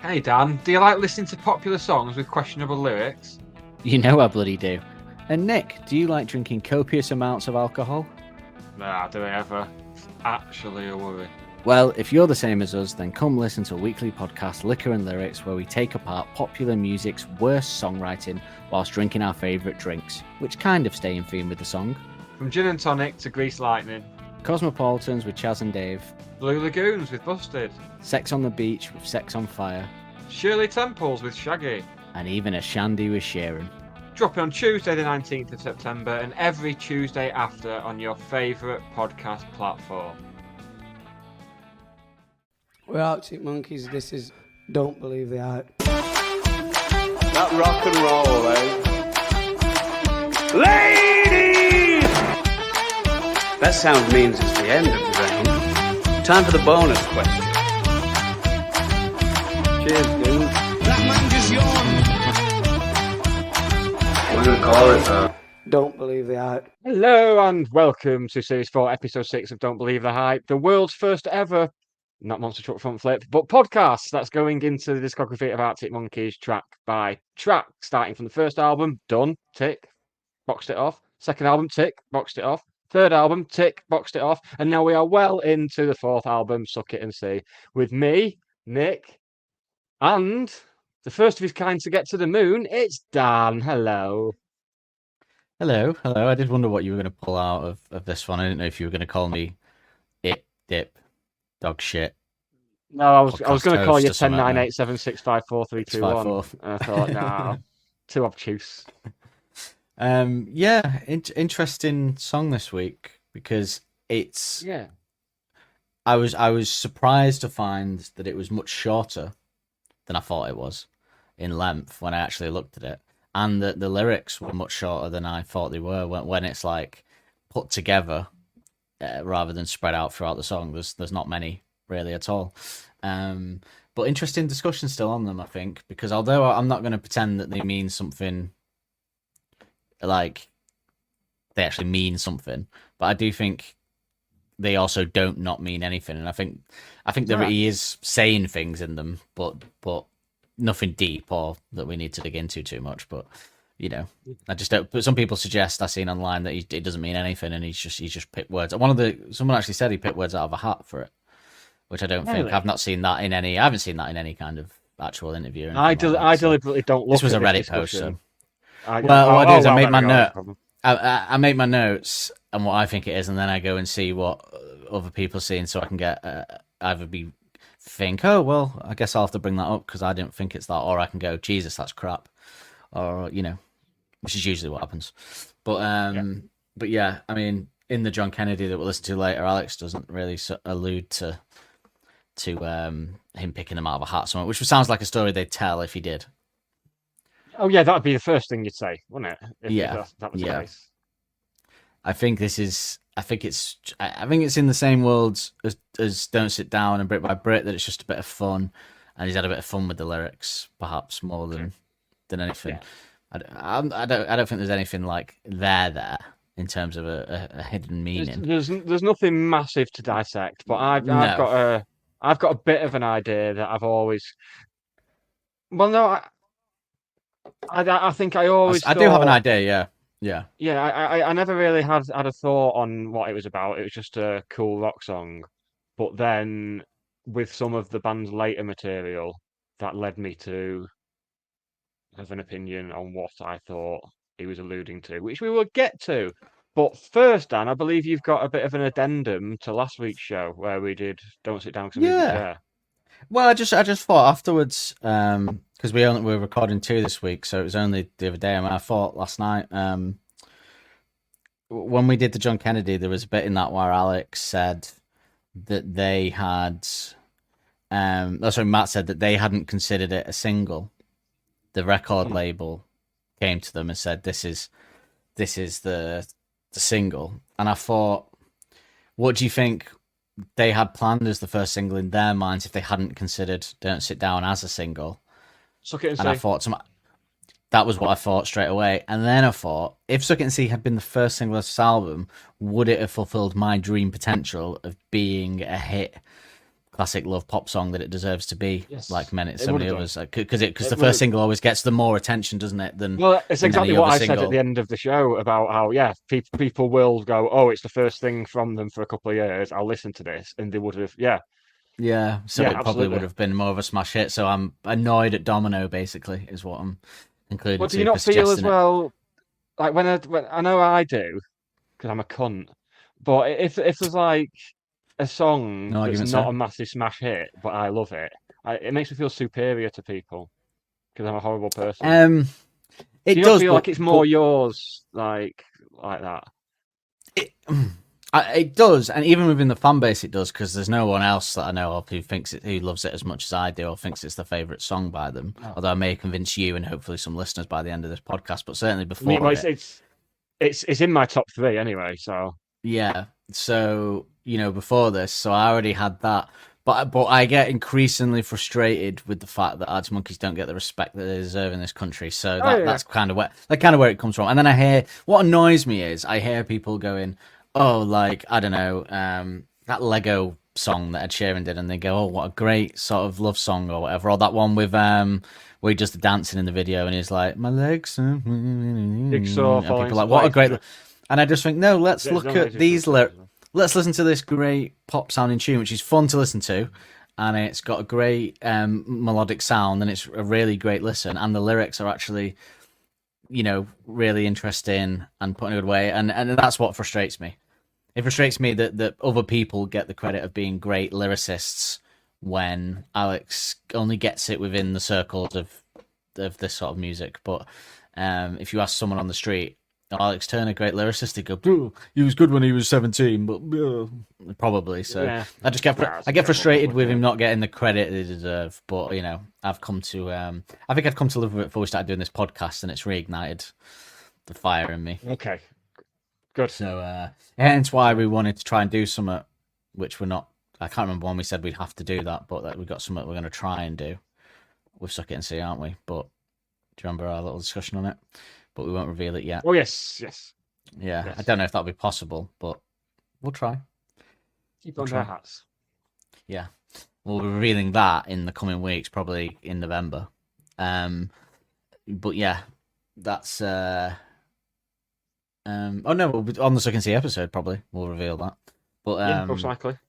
Hey Dan, do you like listening to popular songs with questionable lyrics? You know I bloody do. And Nick, do you like drinking copious amounts of alcohol? Nah, do I ever? Actually a worry. Well, if you're the same as us, then come listen to a weekly podcast, Liquor and Lyrics, where we take apart popular music's worst songwriting whilst drinking our favourite drinks, which kind of stay in theme with the song. From gin and tonic to grease lightning, Cosmopolitans with Chaz and Dave, Blue Lagoons with Busted, Sex on the Beach with Sex on Fire, Shirley Temples with Shaggy, and even a shandy with Sharon. dropping on Tuesday the 19th of September and every Tuesday after on your favourite podcast platform. We're Arctic Monkeys. This is Don't Believe the Hype. That rock and roll, eh? Ladies! That sound means it's the end of the round. Time for the bonus question. Cheers, dude. That man just yawned. We're gonna call it Don't Believe the Hype. Hello and welcome to Series 4, Episode 6 of Don't Believe the Hype, the world's first ever, not Monster Truck Front Flip, but podcast that's going into the discography of Arctic Monkeys track by track, starting from the first album, done, tick, boxed it off. Second album, tick, boxed it off. Third album, tick, boxed it off. And now we are well into the fourth album, Suck It and See, with me, Nick, and the first of his kind to get to the moon, it's Dan. Hello. Hello. I did wonder what you were going to pull out of this one. I didn't know if you were going to call me it, dip, dog shit. No, I was going to call you Podcast host or 10, something 9, like 8, 7, 6, 5, 4, 3, 2, 1. 654. And I thought, nah, too obtuse. Interesting song this week because it's. Yeah. I was surprised to find that it was much shorter than I thought it was in length when I actually looked at it, and that the lyrics were much shorter than I thought they were when it's like put together rather than spread out throughout the song. There's not many really at all. But interesting discussion still on them, I think, because although I'm not going to pretend that they mean something, like they actually mean something, but I do think they also don't not mean anything, and I think that he is saying things in them, but nothing deep or that we need to dig into too much. But you know, I just don't. But some people suggest I've seen online that it doesn't mean anything, and he's just picked words. Someone actually said he picked words out of a hat for it, which I don't think. I've not seen that in any. I haven't seen that in any kind of actual interview. I deliberately don't look. This was at a Reddit discussion. post. So. What I do is I make my there we note. go, no problem. I make my notes and what I think it is, and then I go and see what other people see, so I can get think, oh well, I guess I'll have to bring that up because I didn't think it's that, or I can go, Jesus, that's crap, or which is usually what happens. But yeah, I mean, in the John Kennedy that we'll listen to later, Alex doesn't really allude to him picking them out of a hat somewhere, which sounds like a story they'd tell if he did. Oh yeah, that'd be the first thing you'd say, wouldn't it? If that was the case. I think it's in the same world as Don't Sit Down and Brit by Brit, that it's just a bit of fun, and he's had a bit of fun with the lyrics, perhaps more than anything. Yeah. I don't think there's anything like there in terms of a hidden meaning. There's nothing massive to dissect, but I've got a bit of an idea that I've always. Well, no, I think I always. I do have an idea, yeah. Yeah, I never really had a thought on what it was about. It was just a cool rock song. But then with some of the band's later material, that led me to have an opinion on what I thought he was alluding to, which we will get to. But first, Dan, I believe you've got a bit of an addendum to last week's show where we did Don't Sit Down because I'm in the chair. Well, I just thought afterwards, because we were recording 2 this week, so it was only the other day. I mean, I thought last night, when we did the John Kennedy, there was a bit in that where Alex said that they had, Matt said that they hadn't considered it a single. The record label came to them and said, "This is the single," and I thought, what do you think they had planned as the first single in their minds if they hadn't considered Don't Sit Down as a single? Suck It and See. And I thought, that was what I thought straight away. And then I thought, if Suck It and See had been the first single of this album, would it have fulfilled my dream potential of being a hit classic love pop song that it deserves to be, Yes, like it so would many have done. others. Because the It first would have. single always gets the more attention, doesn't it? Than Well, it's than exactly any what other I said at single. the end of the show about how, yeah, people will go, oh, it's the first thing from them for a couple of years. I'll listen to this, and they would have, yeah, Yeah, so yeah, it probably would absolutely. have been more of a smash hit. So I'm annoyed at Domino, basically, is what I'm concluding But do you to for not feel as suggesting it. well, like when I know I do, because I'm a cunt, but if there's like a song No that's argument, not sir. a massive smash hit, but I love it, it makes me feel superior to people because I'm a horrible person. Um, Do it you not does, feel like it's but more yours, like that? it, it does, and even within the fan base, it does, because there's no one else that I know of who loves it as much as I do, or thinks it's their favorite song by them. Oh. Although I may convince you and hopefully some listeners by the end of this podcast, but certainly I mean, before well, it. it's in my top three anyway. So Yeah. So, before this, so I already had that. But I get increasingly frustrated with the fact that arts monkeys don't get the respect that they deserve in this country. So oh yeah, that's kind of where it comes from. And then I hear what annoys me is I hear people going, "Oh, like I don't know, that Lego song that Ed Sheeran did," and they go, "Oh, what a great sort of love song or whatever," or that one with where he does the dancing in the video and he's like, "My legs," and Jigsaw people falling are like, into "What a place. great." And I just think, no, let's There's look no at major these jigsaw. let's listen to this great pop sounding tune, which is fun to listen to, and it's got a great melodic sound, and it's a really great listen, and the lyrics are actually, really interesting and put in a good way, and that's what frustrates me. It frustrates me that other people get the credit of being great lyricists when Alex only gets it within the circles of this sort of music. But if you ask someone on the street, Alex Turner, great lyricist, they go, "Boo, he was good when he was 17, but probably." So Yeah. I just get Nah, it's I get okay, frustrated we'll with look him at not getting the credit they deserve. But I've come to I think I've come to live with it before we started doing this podcast, and it's reignited the fire in me. Okay, good. So hence why we wanted to try and do something, which we're not. I can't remember when we said we'd have to do that, but that we got something we're going to try and do. We've Suck It and See, aren't we? But do you remember our little discussion on it? But we won't reveal it yet. Oh yes, yes. Yeah, Yes. I don't know if that'll be possible, but we'll try. Keep We'll on try. their hats. Yeah, we'll be revealing that in the coming weeks, probably in November. But yeah, that's. Oh no, on the Suck and See episode, probably we'll reveal that. But Yeah, most likely.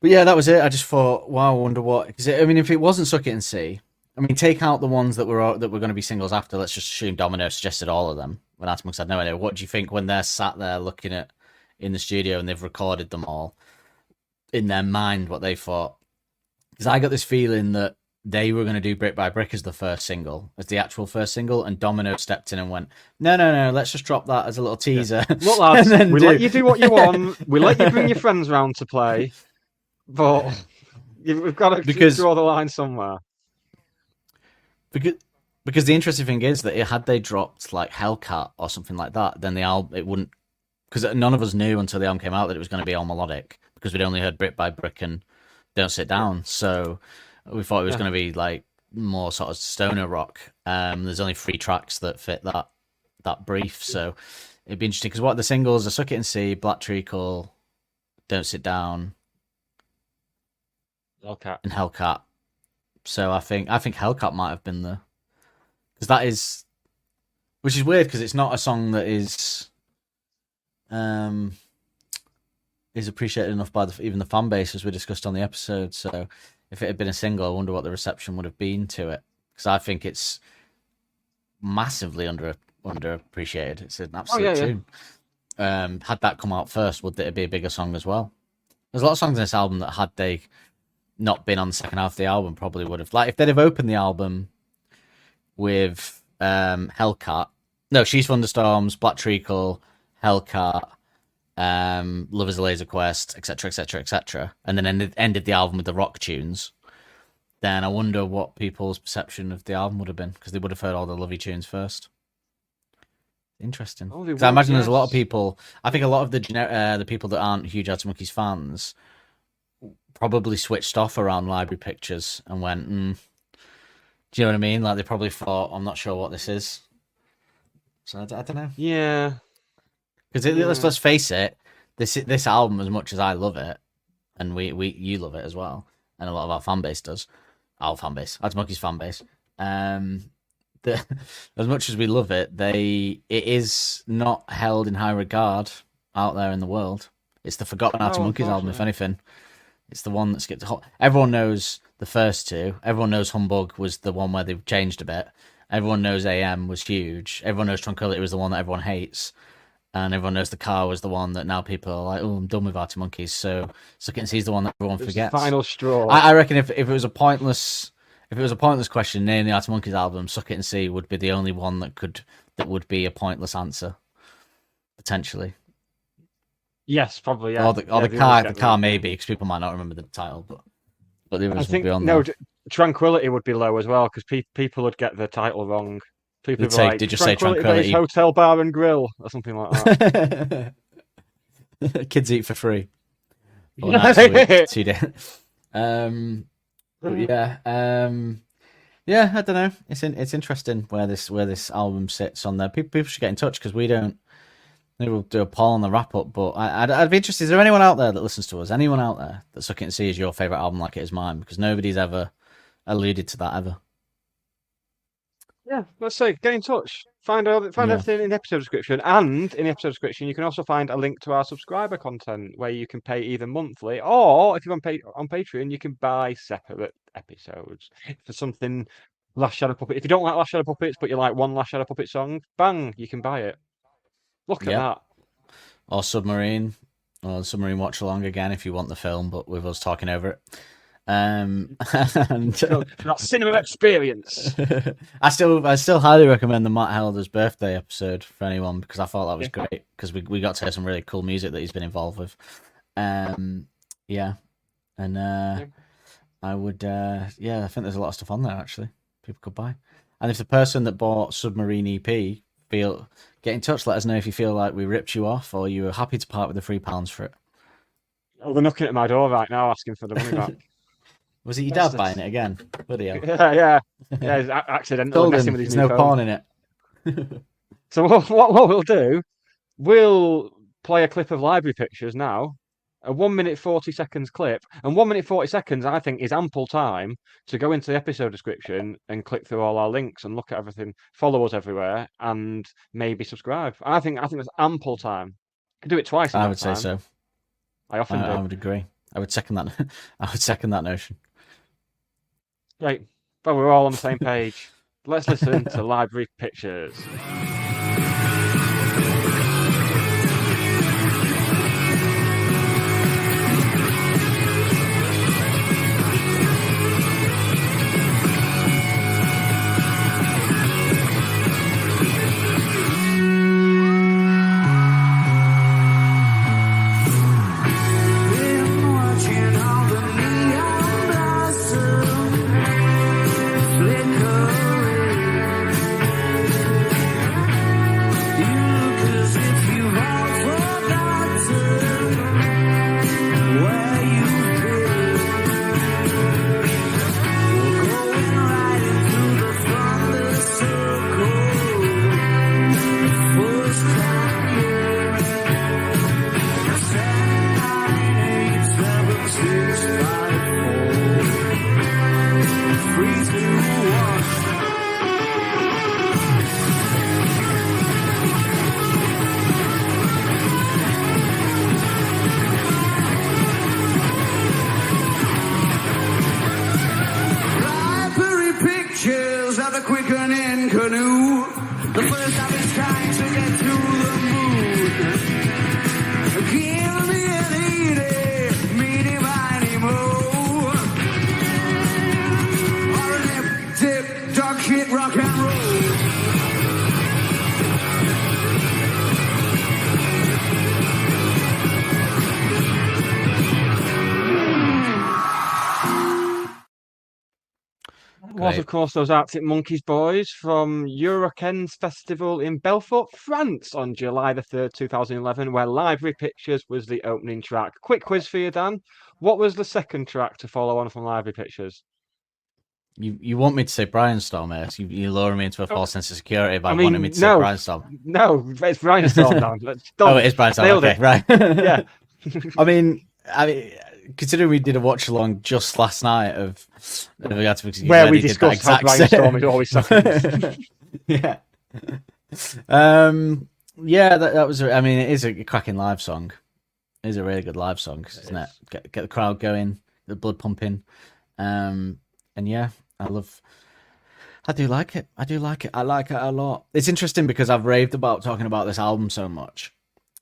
But yeah, that was it. I just thought, wow, I wonder what. Because I mean, if it wasn't Suck It and See, I mean, take out the ones that were going to be singles after. Let's just assume Domino suggested all of them. When Atmos had no idea. What do you think when they're sat there looking at in the studio and they've recorded them all in their mind? What they thought? Because I got this feeling that they were going to do Brick by Brick as the first single, as the actual first single, and Domino stepped in and went, no, let's just drop that as a little teaser. Look, lads, And then we let you do what you want. We let you bring your friends round to play, but we've got to draw the line somewhere. Because the interesting thing is that had they dropped like Hellcat or something like that, then the album it wouldn't. Because none of us knew until the album came out that it was going to be all melodic, because we'd only heard Brick by Brick and Don't Sit Down. So we thought it was going to be like more sort of stoner rock. There's only 3 tracks that fit that brief, so it'd be interesting. Because what the singles are: Suck It and See, Black Treacle, Don't Sit Down, Hellcat. and Hellcat. So I think Hellcat might have been the, because that is, which is weird because it's not a song that is appreciated enough by even the fan base, as we discussed on the episode. So if it had been a single, I wonder what the reception would have been to it, because I think it's massively underappreciated. It's an absolute tune. Had that come out first, would it be a bigger song as well? There's a lot of songs in this album that, had they not been on the second half of the album, probably would have. Like if they'd have opened the album with Hellcat, no, She's Thunderstorms, Black Treacle, Hellcat, Love Is a Laser Quest, etc., etc., etc., and then ended the album with the rock tunes, then I wonder what people's perception of the album would have been, because they would have heard all the lovey tunes first. Interesting. Because I imagine there's a lot of people. I think a lot of the people that aren't huge Arctic Monkeys fans probably switched off around Library Pictures and went, do you know what I mean? Like they probably thought, I'm not sure what this is. So I don't know. Yeah. Because let's face it, this album, as much as I love it, and you love it as well, and a lot of our fan base does. Our fan base, Arctic Monkeys fan base. As much as we love it, it is not held in high regard out there in the world. It's the forgotten Arctic Monkeys album, if anything. It's the one that skipped. Everyone knows the first two. Everyone knows Humbug was the one where they changed a bit. Everyone knows AM was huge. Everyone knows Tranquility was the one that everyone hates. And everyone knows The Car was the one that now people are like, oh, I'm done with Arctic Monkeys. So Suck It and See is the one that everyone forgets. Final straw. I reckon if it was a pointless question, name the Arctic Monkeys album, Suck It and See would be the only one that would be a pointless answer, potentially. Yes, probably. Yeah. Or the car maybe, because people might not remember the title, but the others would be on there. Tranquility would be low as well, because people would get the title wrong. People would like, did you say Tranquility Hotel Bar and Grill or something like that? Kids eat for free. 4 nights a week, 2 days. Yeah, I don't know. It's interesting where this album sits on there. People should get in touch, because we don't. Maybe we'll do a poll on the wrap up. But I'd be interested. Is there anyone out there that listens to us? Anyone out there that Suck It and See is your favorite album, like it is mine? Because nobody's ever alluded to that ever. Yeah, let's say get in touch. Find everything in the episode description, and in the episode description you can also find a link to our subscriber content where you can pay either monthly, or if you're on Patreon, you can buy separate episodes for something. Last Shadow Puppet. If you don't like Last Shadow Puppets, but you like one Last Shadow Puppet song, bang, you can buy it. Look at that. Or Submarine Watch Along again if you want the film, but with us talking over it. And that cinema experience. I still highly recommend the Matt Helder's birthday episode for anyone, because I thought that was great, because we got to hear some really cool music that he's been involved with. I would I think there's a lot of stuff on there actually people could buy. And if the person that bought Submarine EP get in touch, let us know if you feel like we ripped you off, or you were happy to part with the £3 for it. Oh, they're knocking at my door right now asking for the money back. Was it your dad buying it again? Bloody hell. Yeah. He's accidentally messing with his new phone. porn in it. So what we'll do, we'll play a clip of Library Pictures now, a 1 minute 40 seconds clip, and 1 minute 40 seconds I think is ample time to go into the episode description and click through all our links and look at everything, follow us everywhere, and maybe subscribe. I think that's ample time. You can do it twice. I would say so. I often do. I would agree. I would second that. I would second that notion. Right, but we're all on the same page. Let's listen to Library Pictures. Was, of course, those Arctic Monkeys boys from Eurocaines Festival in Belfort, France on July the 3rd, 2011, where Library Pictures was the opening track. Quick quiz for you, Dan. What was the second track to follow on from Library Pictures? You want me to say Brainstorm, mate? You lure me into a false sense of security by wanting me to say Brainstorm. No, it's Brainstorm, Dan. Oh, it is Brainstorm. Okay, right. Yeah. I mean, considering we did a watch along just last night of where we discussed how Brainstorm is always second. Yeah. That was. I mean, it is a cracking live song. It is a really good live song, isn't it? Get the crowd going, the blood pumping, and yeah, I do like it. I like it a lot. It's interesting because I've raved about talking about this album so much,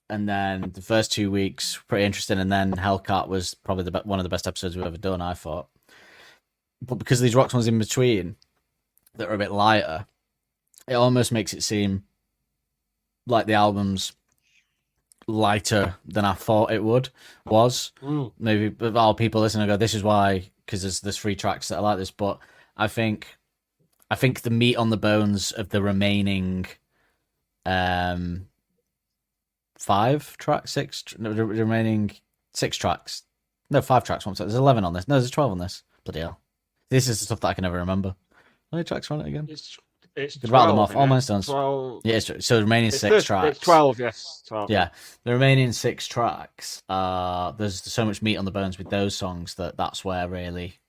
and then the first 2 weeks pretty interesting, and then Hellcat was probably one of the best episodes we've ever done, I thought. But because these rocks ones in between that are a bit lighter, it almost makes it seem like the album's lighter than I thought it was. Maybe all people listen and go, this is why, because there's 3 tracks that are like this. But I think the meat on the bones of the remaining 5 tracks, the remaining 6 tracks. No, 5 tracks. There's 11 on this. No, there's 12 on this. Bloody hell. This is the stuff that I can never remember. How many tracks are on it again? It's Could rattle them 12, off. All milestones. 12. Yeah, so the remaining 6 tracks. It's 12, yes. 12. Yeah, the remaining 6 tracks. There's so much meat on the bones with those songs that's where really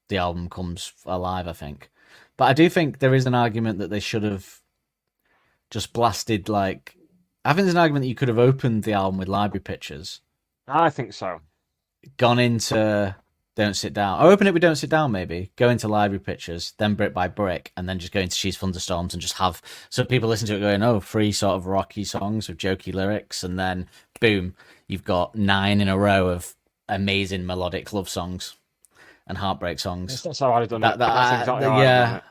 the album comes alive, I think. But I do think there is an argument that they should have just blasted, like... I think there's an argument that you could have opened the album with library pictures. I think so. Gone into Don't Sit Down. Or open it with Don't Sit Down, maybe. Go into library pictures, then brick by brick, and then just go into She's Thunderstorms and just have... So people listen to it going, 3 sort of rocky songs with jokey lyrics, and then, boom, you've got 9 in a row of amazing melodic love songs and heartbreak songs. That's how I'd have done it. That's exactly how I'd have done it.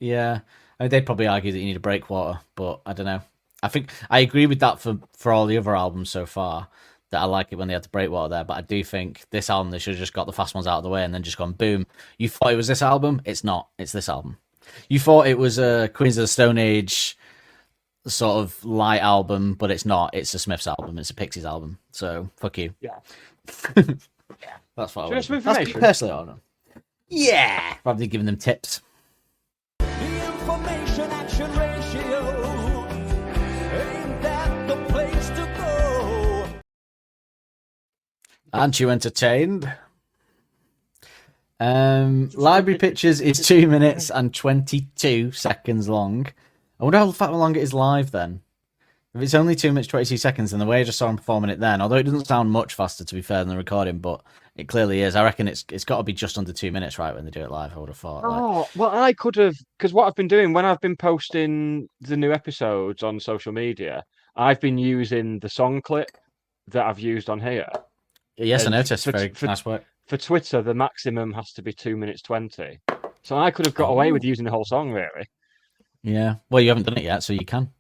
Yeah. I mean, they'd probably argue that you need a breakwater, but I don't know. I think I agree with that for all the other albums so far, that I like it when they had the breakwater there, but I do think this album, they should have just got the fast ones out of the way and then just gone, boom. You thought it was this album? It's not. It's this album. You thought it was a Queens of the Stone Age sort of light album, but it's not. It's a Smiths album. It's a Pixies album. So, fuck you. Yeah. That's what I Should I have some would. That's information? personally, I don't know. Yeah! Probably giving them tips. The information action ratio, ain't that the place to go? Aren't you entertained? Library Pictures is 2 minutes and 22 seconds long. I wonder how long it is live then. If it's only 2 minutes 22 seconds, then the way I just saw him performing it then, although it doesn't sound much faster to be fair than the recording, but it clearly is. I reckon it's got to be just under 2 minutes, right, when they do it live, I would have thought. Oh, well, I could have, because what I've been doing when I've been posting the new episodes on social media, I've been using the song clip that I've used on here. Yes, I noticed. For- Very for- nice work. For Twitter, the maximum has to be 2 minutes 20. So I could have got away with using the whole song, really. Yeah. Well, you haven't done it yet, so you can.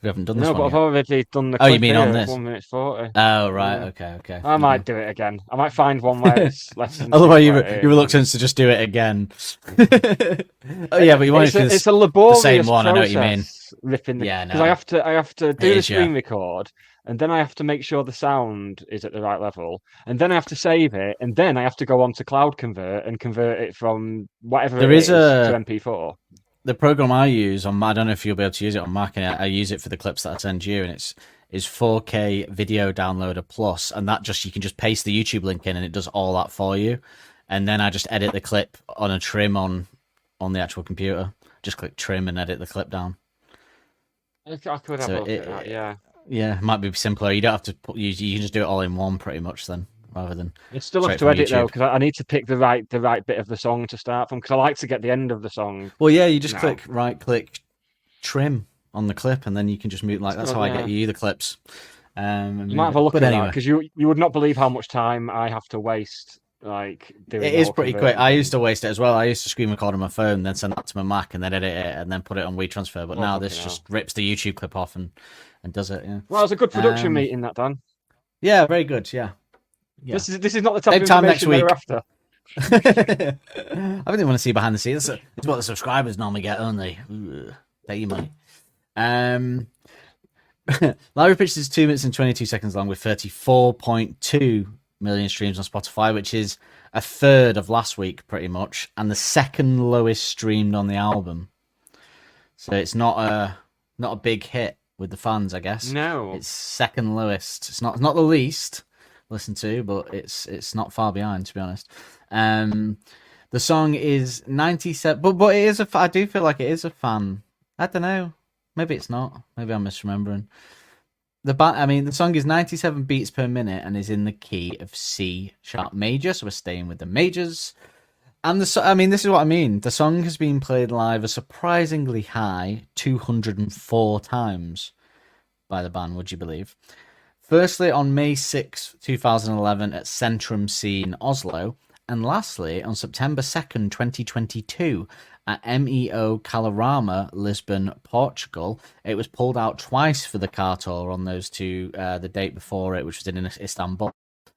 We haven't done this No, one but I've yet. already done the Oh, you clip mean here on at this? 1 minute 40. Oh, right. Yeah. Okay. I might do it again. I might find one where it's less than Otherwise, 2:30. your reluctance to just do it again. Oh yeah, but you want It's a laborious same one, I know what you mean. process, ripping the... Yeah, Because no. I have to do It the is, yeah. screen record, and then I have to make sure the sound is at the right level, and then I have to save it, and then I have to go on to Cloud Convert and convert it from whatever There it is is a- to MP4. The program I use on, I don't know if you'll be able to use it on Mac, and I use it for the clips that I send you, and is 4K Video Downloader Plus, and that just, you can just paste the YouTube link in, and it does all that for you, and then I just edit the clip on a trim on the actual computer. Just click trim and edit the clip down. I could have So a look at that, yeah. Yeah, it might be simpler. You don't have to you can just do it all in one pretty much then, rather than I still have straight to from edit though, YouTube. because I need to pick the right bit of the song to start from, because I like to get the end of the song. Well, yeah, you just No. click trim on the clip, and then you can just move. Like, that's Still, how I yeah. get you the clips. And You move might have it. a look But at that, anyway, because you would not believe how much time I have to waste, like, doing it the is whole pretty quick. conversion I thing. used to waste it as well. I used to screen record on my phone, then send that to my Mac, and then edit it, and then put it on WeTransfer. But Oh, now fucking this hell. just rips the YouTube clip off and does it. Yeah, Well, it was a good production Um, meeting, that, Dan. yeah, very good. Yeah. Yeah. This is not the type Same of time next information week. they're after. I really want to see behind the scenes. It's what the subscribers normally get, only. Take your money. Library Pictures is 2 minutes and 22 seconds long with 34.2 million streams on Spotify, which is a third of last week, pretty much, and the second lowest streamed on the album. So it's not a big hit with the fans, I guess. No. It's second lowest. It's not the least. listen to, but it's not far behind, to be honest. The song is 97, but it is I do feel like it is a fan. I don't know. Maybe it's not. Maybe I'm misremembering. The song is 97 beats per minute and is in the key of C sharp major, so we're staying with the majors. And this is what I mean. The song has been played live a surprisingly high 204 times by the band, would you believe? Firstly, on May 6, 2011 at Centrum C in Oslo, and lastly, on September 2nd, 2022 at MEO Calorama, Lisbon, Portugal. It was pulled out twice for the car tour on those two, the date before it, which was in Istanbul,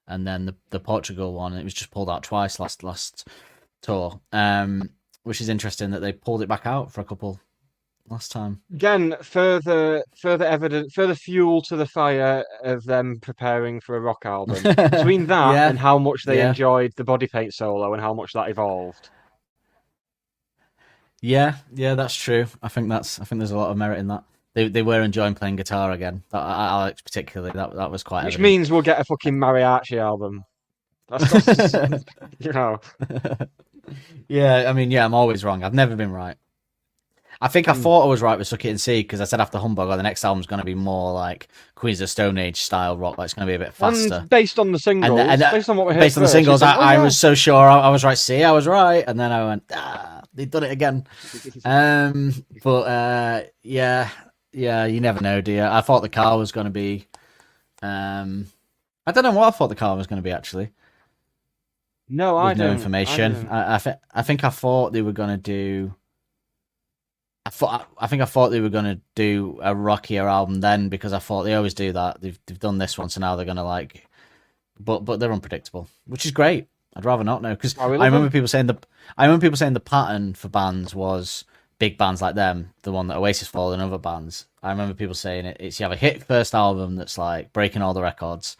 and then the Portugal one, it was just pulled out twice last tour, which is interesting that they pulled it back out for a couple last time. Again, further evidence, further fuel to the fire of them preparing for a rock album. Between that Yeah. and how much they Yeah. enjoyed the body paint solo and how much that evolved. Yeah, that's true. I think there's a lot of merit in that. They were enjoying playing guitar again. Alex particularly, that was quite. Which evident. means we'll get a fucking mariachi album. That's you know. Yeah, I'm always wrong. I've never been right. I think I thought I was right with Suck It and See because I said after Humbug, the next album's going to be more like Queens of the Stone Age style rock. Like it's going to be a bit faster. And based on the singles, based on what we heard based on the first, singles, like, I was so sure I was right. See, I was right, and then I went, they've done it again. But yeah, you never know, do you? I thought the car was going to be. I don't know what I thought the car was going to be actually. No, I don't. No information. I think I thought they were going to do. I think I thought they were going to do a rockier album then because I thought they always do that. They've done this one, so now they're going to like, but they're unpredictable, which is great. I'd rather not know because I remember people saying the pattern for bands was big bands like them, the one that Oasis followed and other bands. I remember people saying it's you have a hit first album that's like breaking all the records.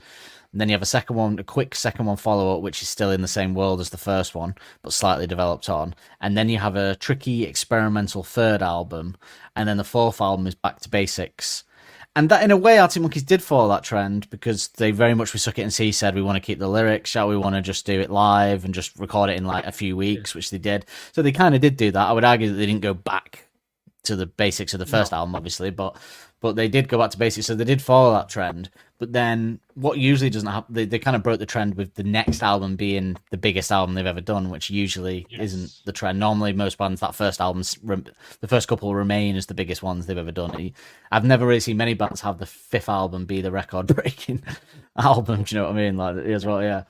And then you have a quick second one follow-up, which is still in the same world as the first one, but slightly developed on. And then you have a tricky experimental third album. And then the fourth album is back to basics. And that, in a way, Arctic Monkeys did follow that trend because they very much with Suck It and See said, we want to keep the lyrics. Shall we want to just do it live and just record it in like a few weeks, which they did. So they kind of did do that. I would argue that they didn't go back to the basics of the first album, obviously, but they did go back to basics, so they did follow that trend. But then what usually doesn't happen, they kind of broke the trend with the next album being the biggest album they've ever done, which usually isn't the trend. Normally, most bands, that first album, the first couple remain as the biggest ones they've ever done. I've never really seen many bands have the fifth album be the record-breaking album, do you know what I mean? Like, as well, yeah.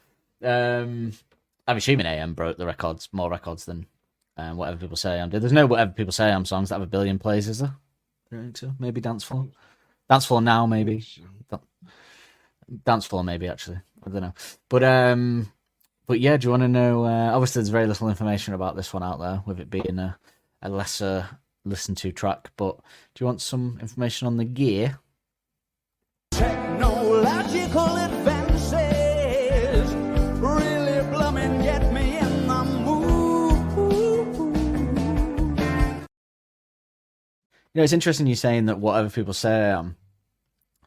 I'm assuming AM broke the records, more records than Whatever People Say I Am did. There's no Whatever People Say I Am songs that have a billion plays, is there? I think so. Maybe Dance Floor. Dance Floor Now, maybe. Dance Floor, maybe, actually. I don't know. But yeah, do you want to know? Obviously, there's very little information about this one out there, with it being a lesser listened to track. But do you want some information on the gear? Technological advances really blooming get me in the mood. You know, it's interesting you saying that Whatever People Say I Am.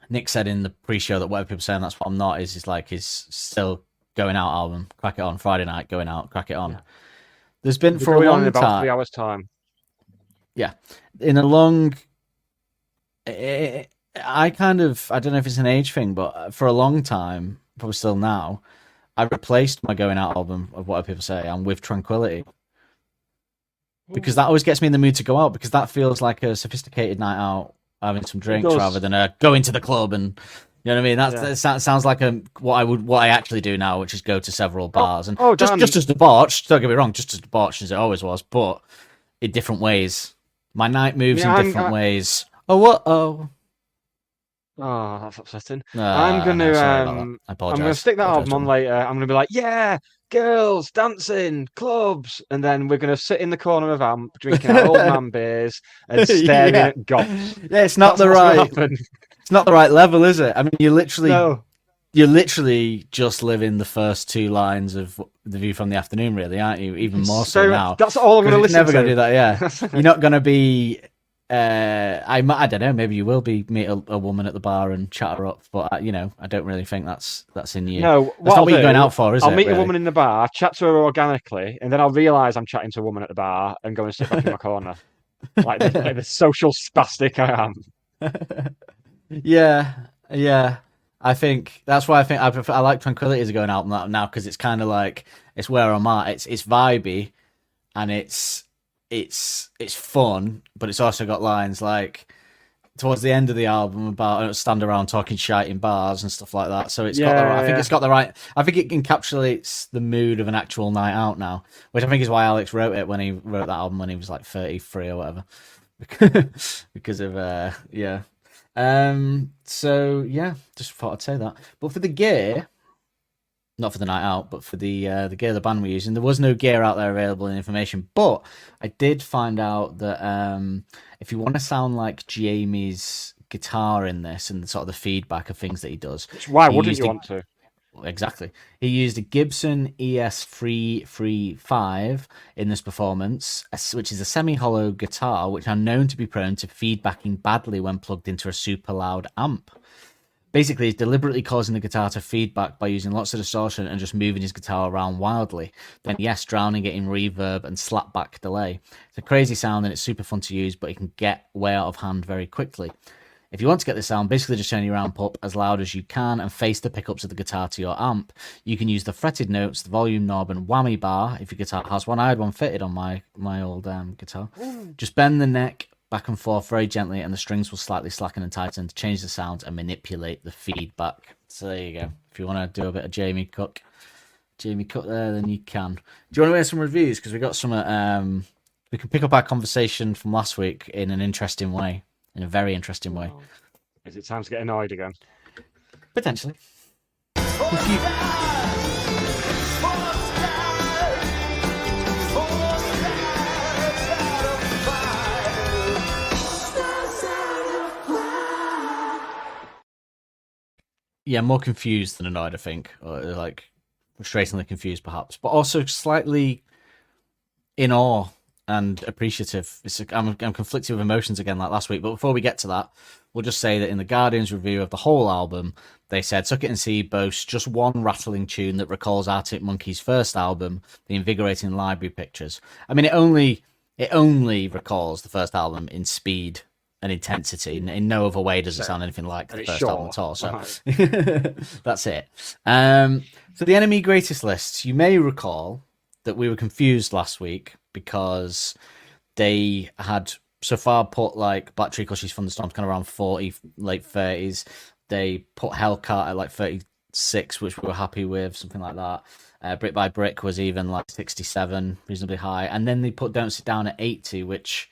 Nick said in the pre-show that Whatever People Say and That's What I'm Not is like his still going out album. Crack it on. Friday night, going out, crack it on. Yeah. There's been for a long in about time. 3 hours time. Yeah. In a long... I don't know if it's an age thing, but for a long time, probably still now, I replaced my going out album of Whatever People Say I'm with Tranquility. Because that always gets me in the mood to go out, because that feels like a sophisticated night out, having some drinks rather than going to the club and you know what I mean. That sounds like what I actually do now, which is go to several bars just as debauched. Don't get me wrong, just as debauched as it always was, but in different ways. My night moves in different ways. Oh, that's upsetting. I'm gonna stick that album on later. I'm gonna be like, yeah, girls, dancing, clubs, and then we're gonna sit in the corner of Amp, drinking our old man beers and staring at goths. Yeah, it's not the right level, is it? I mean, you literally just live in the first two lines of The View from the Afternoon, really, aren't you? Even more so now. That's all I'm gonna listen to. Never gonna do that. Yeah, you're not gonna be. I don't know. Maybe you will meet a woman at the bar and chat her up, but I don't really think that's in you. No, That's not what you're going out for, is it? I'll meet a really? woman in the bar, chat to her organically, and then I'll realise I'm chatting to a woman at the bar and go and sit back in my corner, like the social spastic I am. Yeah. I think that's why I like Tranquility as going out now because it's kind of like it's where I'm at. It's vibey, and it's fun, but it's also got lines like towards the end of the album about I don't stand around talking shite in bars and stuff like that. So it's got the right, I think it's got the right. I think it encapsulates the mood of an actual night out now, which I think is why Alex wrote it when he wrote that album when he was like 33 or whatever, because of yeah. So yeah, just thought I'd say that. But for the gear, not for the night out, but for the gear the band were using, there was no gear out there available in information. But I did find out that if you want to sound like Jamie's guitar in this and sort of the feedback of things that he does, Why wouldn't you want to? Exactly. He used a Gibson ES335 in this performance, which is a semi-hollow guitar, which are known to be prone to feedbacking badly when plugged into a super loud amp. Basically, he's deliberately causing the guitar to feedback by using lots of distortion and just moving his guitar around wildly. Then, yes, drowning it in reverb and slapback delay. It's a crazy sound and it's super fun to use, but it can get way out of hand very quickly. If you want to get the sound, basically just turn your amp up as loud as you can and face the pickups of the guitar to your amp. You can use the fretted notes, the volume knob, and whammy bar if your guitar has one. I had one fitted on my old guitar. Just bend the neck back and forth very gently, and the strings will slightly slacken and tighten to change the sound and manipulate the feedback. So there you go. If you want to do a bit of Jamie Cook there, then you can. Do you want to hear some reviews? Because we got some. We can pick up our conversation from last week in an interesting way. In a very interesting way. Is it time to get annoyed again? Potentially. Yeah, more confused than annoyed, I think. Or like frustratingly confused, perhaps. But also slightly in awe and appreciative. I'm conflicted with emotions again like last week. But before we get to that, we'll just say that in the Guardian's review of the whole album, they said Suck It and See boasts just one rattling tune that recalls Arctic Monkeys' first album, The Invigorating Library Pictures. I mean, it only recalls the first album in speed and intensity. In no other way does it sound anything like the first album at all. So that's it. So the Enemy Greatest List, you may recall that we were confused last week because they had so far put like Black Treacle, She's from the Storms kind of around 40, late 30s. They put Hellcat at like 36, which we were happy with, something like that. Brick by Brick was even like 67, reasonably high. And then they put Don't Sit Down at 80, which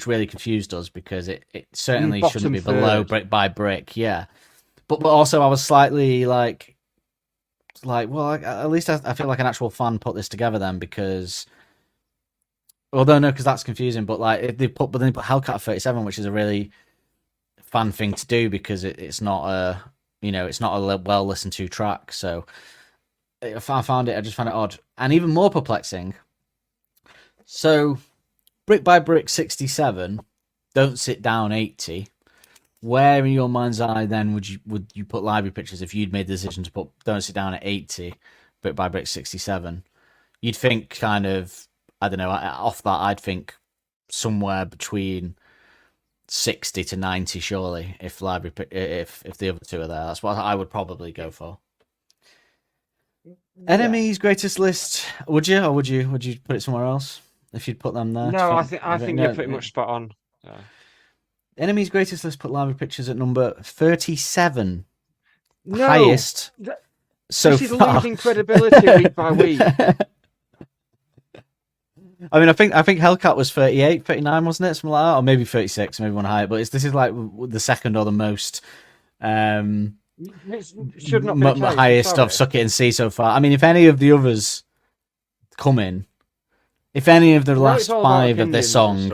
really confused us because it certainly shouldn't be below Brick by Brick, yeah. But also I was slightly like well, at least I feel like an actual fan put this together then, because although no, because that's confusing. But like they put Hellcat 37, which is a really fun thing to do because it's not a well listened to track. So I just found it odd and even more perplexing. So Brick by Brick 67, Don't Sit Down 80. Where in your mind's eye then would you put Library Pictures if you'd made the decision to put Don't Sit Down at 80, Brick by Brick 67? You'd think kind of, I don't know, off that I'd think somewhere between 60 to 90 surely if if the other two are there. That's what I would probably go for. Yeah. Enemy's Greatest List, would you, or would you put it somewhere else if you'd put them there? No, I think you're pretty much spot on. Yeah. Enemy's Greatest List put Library Pictures at number 37. No, highest so this is far. losing credibility week by week. I mean, I think Hellcat was 38, 39, wasn't it? Something like that, or maybe 36, maybe one higher. But this is like the second or the most should not be the highest of Suck It and See so far. I mean, if any of the others come in, if any of the last 5 of this song,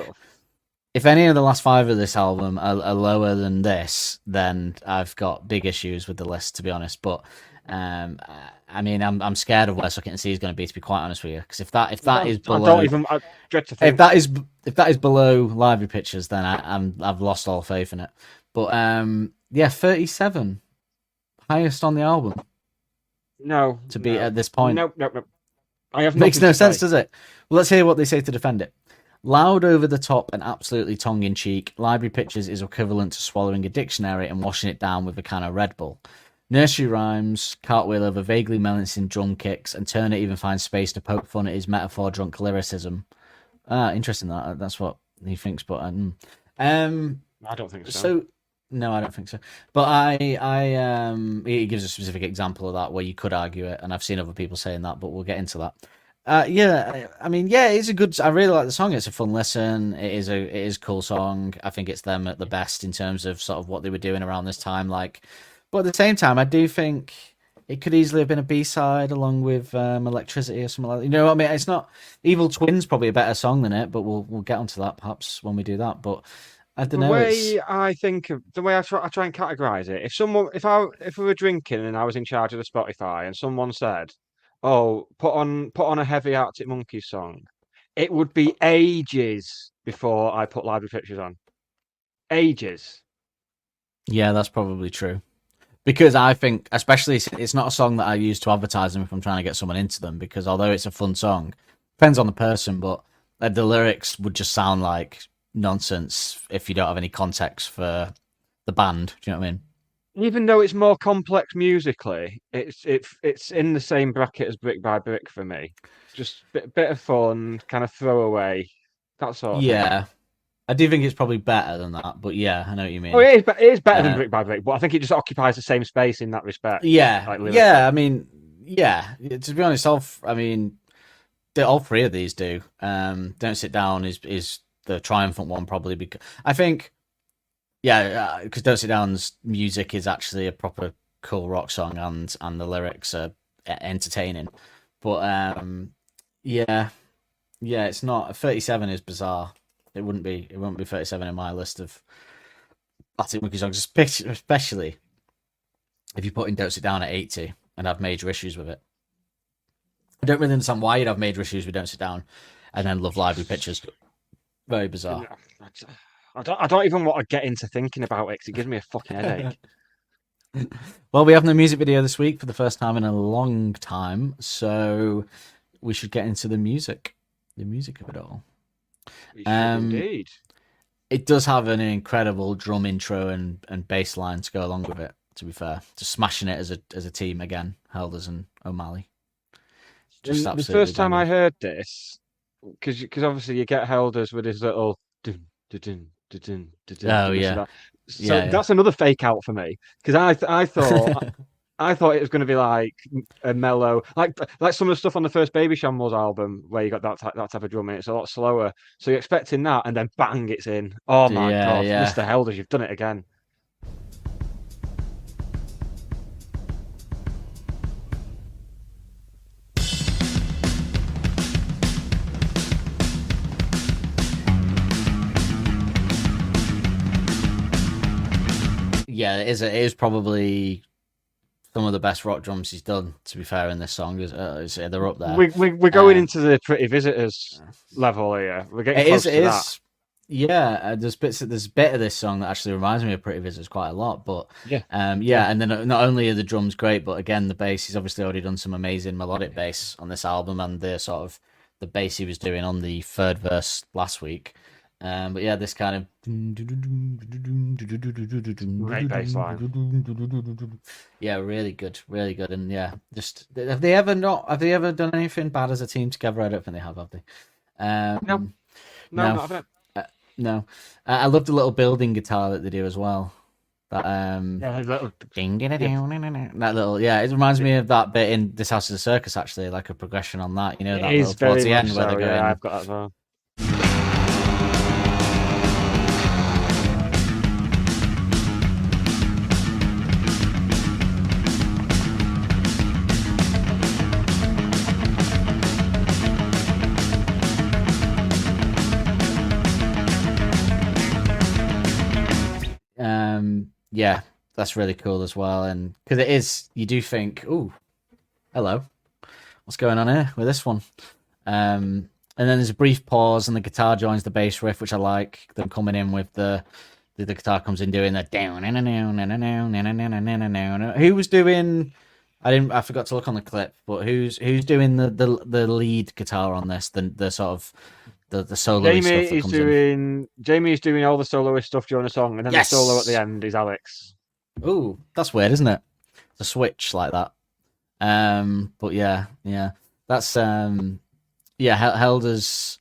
if any of the last 5 of this album are lower than this, then I've got big issues with the list, to be honest. But I mean, I'm scared of where Suck It and See is going to be. To be quite honest with you, because if that is I below, don't even. I dread to think. if that is below Library Pictures, then I've lost all faith in it. But 37, highest on the album No. to be at this point. No. I have Makes nothing no to sense, say. does it? Well, let's hear what they say to defend it. Loud, over the top, and absolutely tongue in cheek, Library Pictures is equivalent to swallowing a dictionary and washing it down with a can of Red Bull. Nursery rhymes, cartwheel over vaguely menacing drum kicks, and Turner even finds space to poke fun at his metaphor drunk lyricism. Interesting that's what he thinks, but I don't think so. So no, I don't think so. But he gives a specific example of that where you could argue it, and I've seen other people saying that, but we'll get into that. I mean, it's a good. I really like the song. It's a fun listen. It is a cool song. I think it's them at the best in terms of sort of what they were doing around this time. Like, but at the same time, I do think it could easily have been a B-side along with Electricity or something like that. You know what I mean? It's not. Evil Twin's probably a better song than it, but we'll get onto that perhaps when we do that. But I don't know. The way I try and categorize it. If we were drinking and I was in charge of the Spotify and someone said, "Oh, put on a heavy Arctic Monkeys song," it would be ages before I put Library Pictures on. Ages. Yeah, that's probably true. Because I think, especially, it's not a song that I use to advertise them if I'm trying to get someone into them. Because although it's a fun song, depends on the person, but the lyrics would just sound like nonsense if you don't have any context for the band. Do you know what I mean? Even though it's more complex musically, it's in the same bracket as Brick by Brick for me. Just bit of fun, kind of throwaway, that sort of thing. Yeah. I do think it's probably better than that, but yeah, I know what you mean. Oh, it is better than Brick by Brick, but I think it just occupies the same space in that respect. Yeah, like yeah. I mean, yeah. To be honest, all three of these do. Don't Sit Down is the triumphant one probably because I think, because Don't Sit Down's music is actually a proper cool rock song and the lyrics are entertaining, but it's not. 37 is bizarre. It wouldn't be 37 in my list of Arctic Monkey songs, especially if you put in Don't Sit Down at 80 and have major issues with it. I don't really understand why you'd have major issues with Don't Sit Down and then love Library Pictures. Very bizarre. I don't even want to get into thinking about it because it gives me a fucking headache. Well, we have no music video this week for the first time in a long time, so we should get into the music of it all. Indeed. It does have an incredible drum intro and bass line to go along with it, to be fair. Just smashing it as a team again, Helders and O'Malley. The first time I heard this, because obviously you get Helders with his little dun, dun, dun, dun, dun, dun, oh dun, yeah. So that's another fake out for me because I thought I thought it was going to be like a mellow, like some of the stuff on the first Baby Shambles album where you got that type of drum in. It's a lot slower, so you're expecting that, and then bang, it's in. Oh my god, Mr. Helders, you've done it again. Yeah, it is probably some of the best rock drums he's done. To be fair, in this song, they're up there. We're going into the Pretty Visitors level here. We're getting close to that. Yeah, there's a bit of this song that actually reminds me of Pretty Visitors quite a lot. But and then not only are the drums great, but again the bass. He's obviously already done some amazing melodic bass on this album, and the sort of the bass he was doing on the third verse last week. But yeah, this kind of great bass line. Yeah, really good, and yeah, just have they ever done anything bad as a team together? I don't think they have they? No, not a bit. No. I love the little building guitar that they do as well. That little that little it reminds me of that bit in This House is a Circus actually, like a progression on that. You know, that little towards the end where they're going. I've got that as well. that's really cool as well, and because it is, you do think, "Ooh, hello, what's going on here with this one?" And then there's a brief pause, and the guitar joins the bass riff, which I like. Them coming in with the guitar comes in doing the down. Who was doing? I forgot to look on the clip, but who's doing the lead guitar on this? The sort of the solo stuff that comes in. Jamie is doing all the soloist stuff during the song, and then Yes! the solo at the end is Alex. Ooh, that's weird, isn't it? It's a switch like that. But yeah, that's Helder's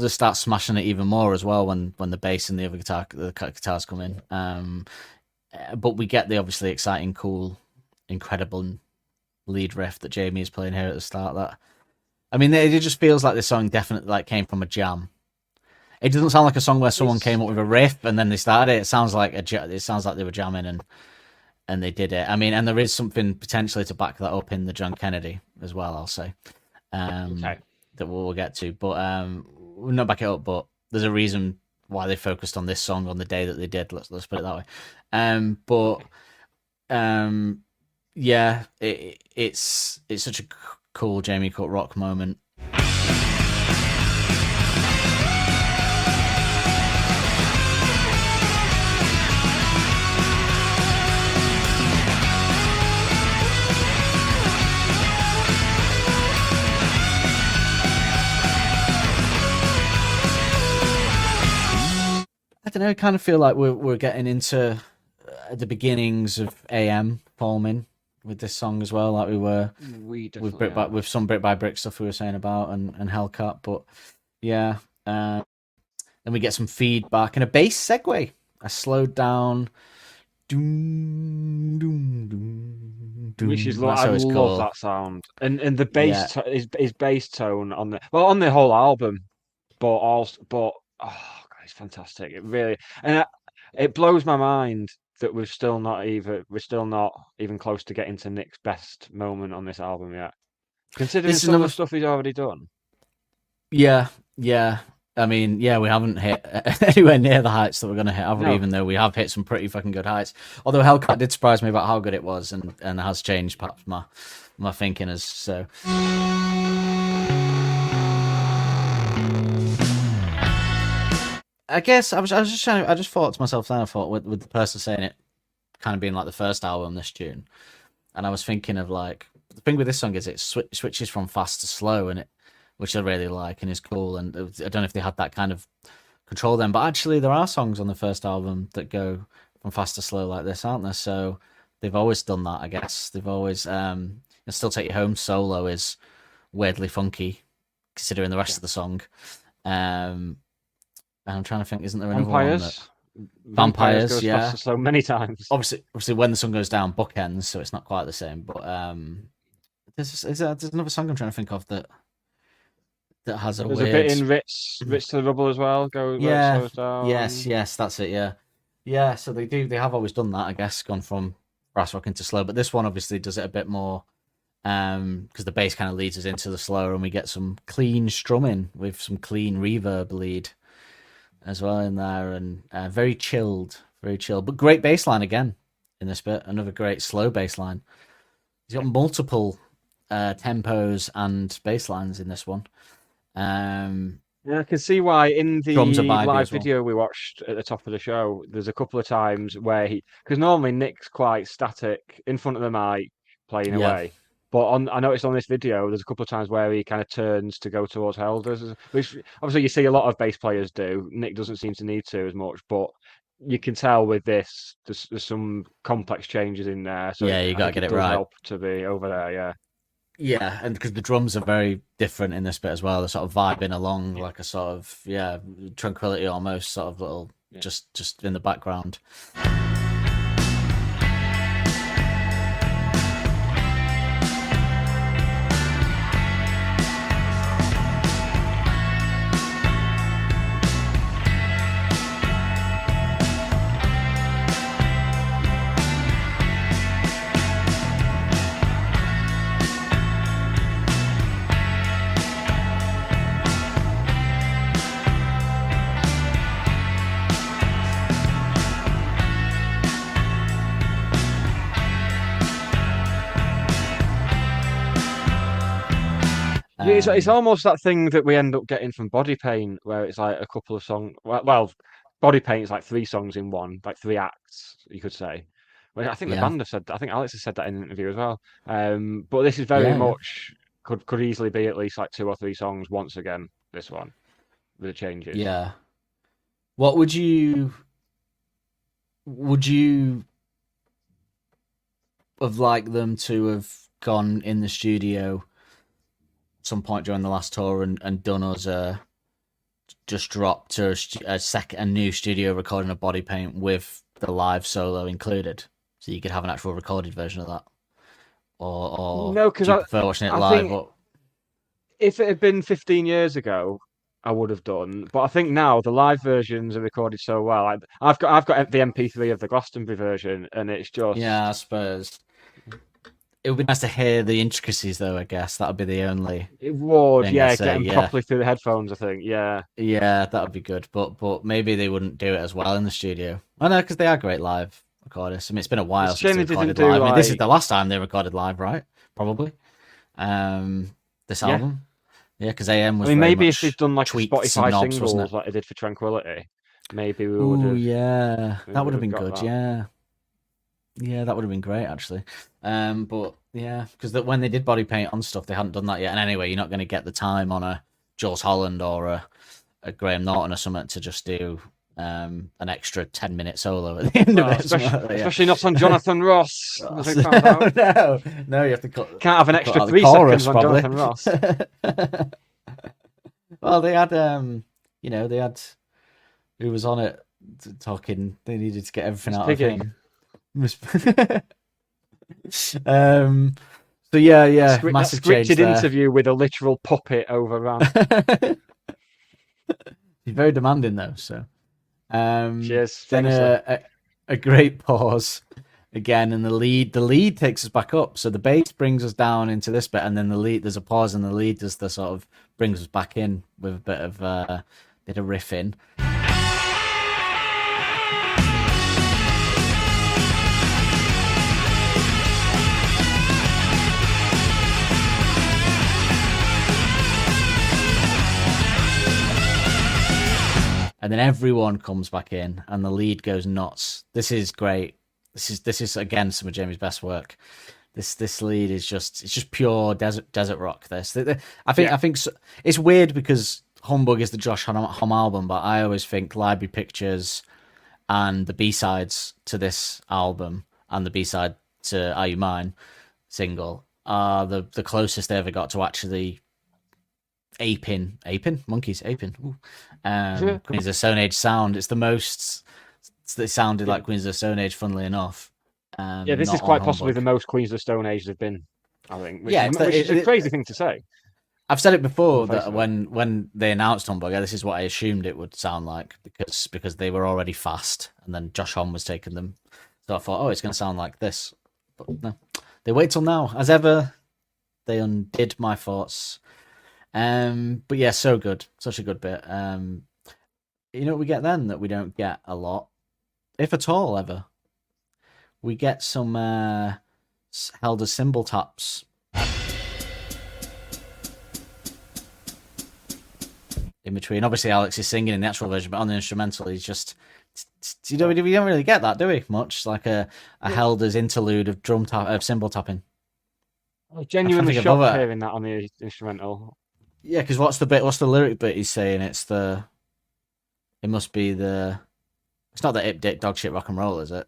starts smashing it even more as well when the bass and the other guitars come in. But we get the obviously exciting, cool, incredible lead riff that Jamie is playing here at the start. It just feels like this song definitely came from a jam. It doesn't sound like a song where someone came up with a riff and then they started it. It sounds like they were jamming and they did it. And there is something potentially to back that up in the John Kennedy as well, I'll say. That we'll get to, but we'll not back it up. But there's a reason why they focused on this song on the day that they did. Let's put it that way. It's such a cool Jamie Cut rock moment. I don't know. I kind of feel like we're getting into the beginnings of AM forming with this song as well, like we were with some Brick by Brick stuff we were saying about and Hellcat. But yeah, then we get some feedback and a bass segue, a slowed down. Doom, doom, doom, doom. Which is I love that sound, and the bass his bass tone on the whole album, but oh god, it's fantastic. It really it blows my mind that we're still not even close to getting to Nick's best moment on this album yet. Considering some of the stuff he's already done. Yeah. We haven't hit anywhere near the heights that we're going to hit, have we? Even though we have hit some pretty fucking good heights. Although Hellcat did surprise me about how good it was, and has changed perhaps my thinking as so. I guess I just thought to myself then, I thought with the person saying it kind of being like the first album, this tune, and I was thinking of like, the thing with this song is it switches from fast to slow, and which I really like and is cool, and I don't know if they had that kind of control then, but actually there are songs on the first album that go from fast to slow like this, aren't there? So they've always done that, I guess. They've always Still Take You Home solo is weirdly funky considering the rest of the song. I'm trying to think, isn't there another one? Vampires, yeah. So many times. Obviously, when the sun goes down, bookends, so it's not quite the same. But there's another song I'm trying to think of that has There's a bit in Ritz to the Rubble as well. Slows down. Yes, that's it. Yeah. So they have always done that, I guess, gone from brass rock into slow. But this one obviously does it a bit more, because the bass kind of leads us into the slower, and we get some clean strumming with some clean reverb lead as well in there, and very chilled, but great bass line again in this bit. Another great slow bass line. He's got multiple tempos and bass lines in this one. Yeah, I can see why in the live video we watched at the top of the show, there's a couple of times where because normally Nick's quite static in front of the mic playing away. But I noticed on this video, there's a couple of times where he kind of turns to go towards Helders, which obviously you see a lot of bass players do. Nick doesn't seem to need to as much, but you can tell with this, there's some complex changes in there. So yeah, you got to get it right. Help to be over there, yeah. Yeah, and because the drums are very different in this bit as well. They're sort of vibing along like a sort of, tranquility almost, sort of little, just in the background. It's almost that thing that we end up getting from Body Paint, where it's like a couple of songs. Well, Body Paint is like 3 songs in one, like 3 acts, you could say. Well, I think the Yeah, band have said that. I think Alex has said that in an interview as well. But this is very yeah. much could easily be at least like 2 or 3 songs once again. This one with the changes. Yeah. What would you have liked them to have gone in the studio some point during the last tour and done us just dropped to a new studio recording of Body Paint with the live solo included, so you could have an actual recorded version of that, or No, because do you prefer watching it I live? think if it had been 15 years ago, I would have done. But I think now the live versions are recorded so well. I've got the MP3 of the Glastonbury version, and it's just Yeah, I suppose it would be nice to hear the intricacies, though. I guess that would be the only it would, thing yeah, I'd say, get them yeah. properly through the headphones. I think, yeah. Yeah, that would be good, but maybe they wouldn't do it as well in the studio. I know, because they are great live recordists. I mean, it's been a while It's a since shame they they didn't recorded do, live. I mean, this is like- the last time they recorded live, right? Probably. This Yeah. album. Yeah, because AM was. I mean, very maybe if much they'd done like a tweaks and Spotify knobs, wasn't singles it? like they did for Tranquility, maybe we would Oh have. yeah, we that would have would've been got good. that. Yeah, yeah, that would have been great actually. But yeah, because when they did Body Paint on stuff, they hadn't done that yet. And anyway, you're not going to get the time on a Jules Holland or a Graham Norton or something to just do an extra 10-minute solo at the end Well, of it. something like that, yeah. especially not on Jonathan Ross. as we found no, out. no, you have to cut. Can't have an cut extra out the 3 chorus, seconds on probably. Jonathan Ross. Well, they had, they had who was on it talking. They needed to get everything out Piggy. of him. So yeah, That massive change scripted there. interview with a literal puppet overran. He's very demanding though. So, Cheers. then Famously. a great pause again, and the lead takes us back up. So the bass brings us down into this bit, and then there's a pause, and the lead does the sort of brings us back in with a bit of riffing. And then everyone comes back in, and the lead goes nuts. This is great. This is again some of Jamie's best work. This lead is just pure desert rock. I think it's weird because Humbug is the Josh Homme album, but I always think Library Pictures and the B-sides to this album and the B-side to Are You Mine single are the closest they ever got to actually aping Monkeys aping. Queens of the Stone Age sound. It's the most. It sounded like Queens of the Stone Age, funnily enough. Yeah, this not is quite on possibly Humbug. the most Queens of the Stone Age they've been, I think. Which Yeah, is a crazy thing to say. I've said it before On the face that of when they announced Humbug, this is what I assumed it would sound like because they were already fast, and then Josh Homme was taking them. So I thought, oh, it's going to sound like this, but no, they wait till now. As ever, they undid my thoughts. But yeah, so good, such a good bit. You know what we get then that we don't get a lot, if at all, ever. We get some held as cymbal taps. In between, obviously Alex is singing in the actual version, but on the instrumental, he's just we don't really get that, do we? Much like a held as interlude of cymbal tapping. I was genuinely think above shocked it. hearing that on the instrumental. Yeah, because what's the lyric bit he's saying? It must be it's not the Ip Dick Dog Shit Rock and Roll, is it?